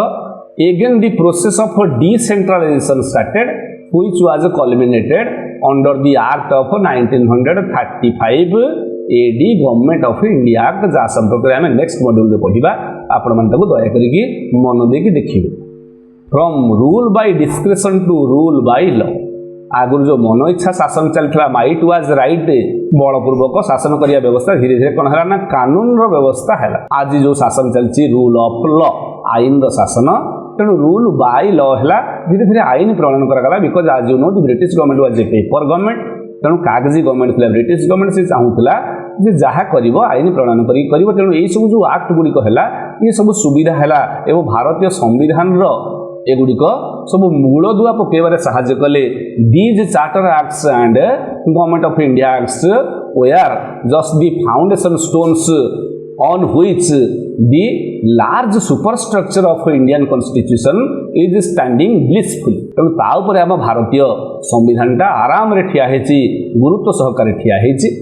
again the process of decentralization started which was culminated under the act of 1935 AD Government of India Act जहाँ संपर्क आम नेक्स्ट मॉड्यूल में पढ़ा आपण मैंने दयाकि मन देकी देखिए from rule by description to rule by law आगुरी जो मन इच्छा शासन चलता माइट वाज राइट बलपूर्वक शासन करिया व्यवस्था धीरे धीरे कौन है ना कानून व्यवस्था है आज जो शासन चलती रूल ऑफ लॉ आईन शासन तेणु रूल बाय लॉ है धीरे धीरे आईन प्रणयन करागला बिकज आज you know British government was a paper government तेणु कागजी गवर्नमेंट थी ब्रिटिश गवर्नमेंट से चाहूला जे जहाँ कर आईन प्रणयन कर तेणु यही सब जो आक्ट गुड़िक है ये सब सुविधा है एवं भारतीय संविधान एगुड़िक सब मूल दुआ पकेबार साहाय्य कले these charter acts and government of India acts were just the foundation stones on which the large superstructure of Indian Constitution is standing blissfully तेणु ताऊपर आम भारतीय संविधानटा आराम रे ठिया हेची गुरुत्व सहकारे ठिया हेची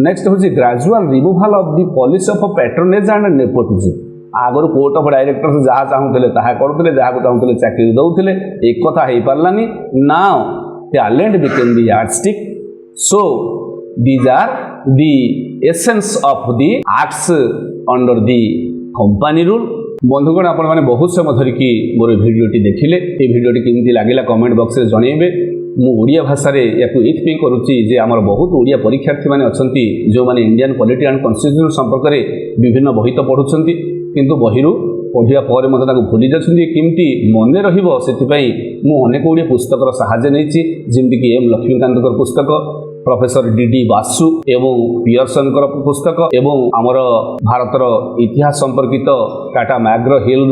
नेक्स्ट होची gradual removal of the policy of patronage and nepotism Agar court of directors जहाँ चाहूले ताहा करुले जहाँ चाहूले चाकरी दौले एक कथा हो पारानी now talent became the yardstick so these are the essence of the acts under the company rule बंधुगण आपण मैंने बहुत समय धरिकी मोर भिडियोटी देखिले ये भिडियोटी केमती लागला कमेंट बॉक्स रे जणेबे मु ओडिया भाषा रे याकू एथपि करूची जे हमर बहुत ओडिया परीक्षार्थी माने अछंती जो माने इंडियन पॉलिटी एंड कॉन्स्टिट्यूशन संपर्क रे विभिन्न बही तो पढुछंती किंतु बहिरु पढ़िया पर मत भूली जाती केमती मन रहिबो सेतिपई मु अनेक ओडिया पुस्तकर सहाय्य नैछि जेमति कि M.Laxmikant पुस्तक प्रोफेसर ddbasu एवं पियर्सन पुस्तक एवं आमर भारतर इतिहास संपर्कित टाटा मैग्रो हिल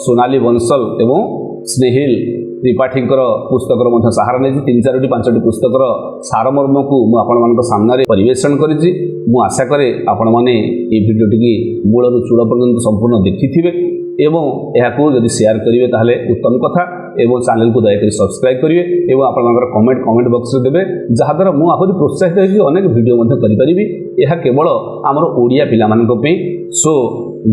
सोनाली बंसल एवं स्नेहिल त्रिपाठी पुस्तक सहारा नहीं 3-4 5टी पुस्तकर सारमर्म को मुझे सामने परिवेषण करी आशा करे आपण मैंने ये भिडियोटी मूल चूड़ पर्यंत संपूर्ण देखि एवं यह जदि शेयर करेंगे ताहले उत्तम कथा एवं चैनल को दयाकोरी सब्सक्राइब करेंगे एवं आपंकर कमेंट बॉक्स में देवे जहाँद्वारा मुझे प्रोत्साहित होकर अनेक भिडियो करी यह केवल आमर ओडिया पिलामानंकपई सो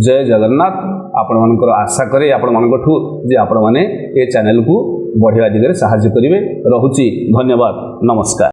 जय जगन्नाथ आपण मानकर आशा करे आपण मानकठू जे आपण माने ए चैनल को बढ़िया दिगरे सहाय्य करेंगे रहुची धन्यवाद नमस्कार।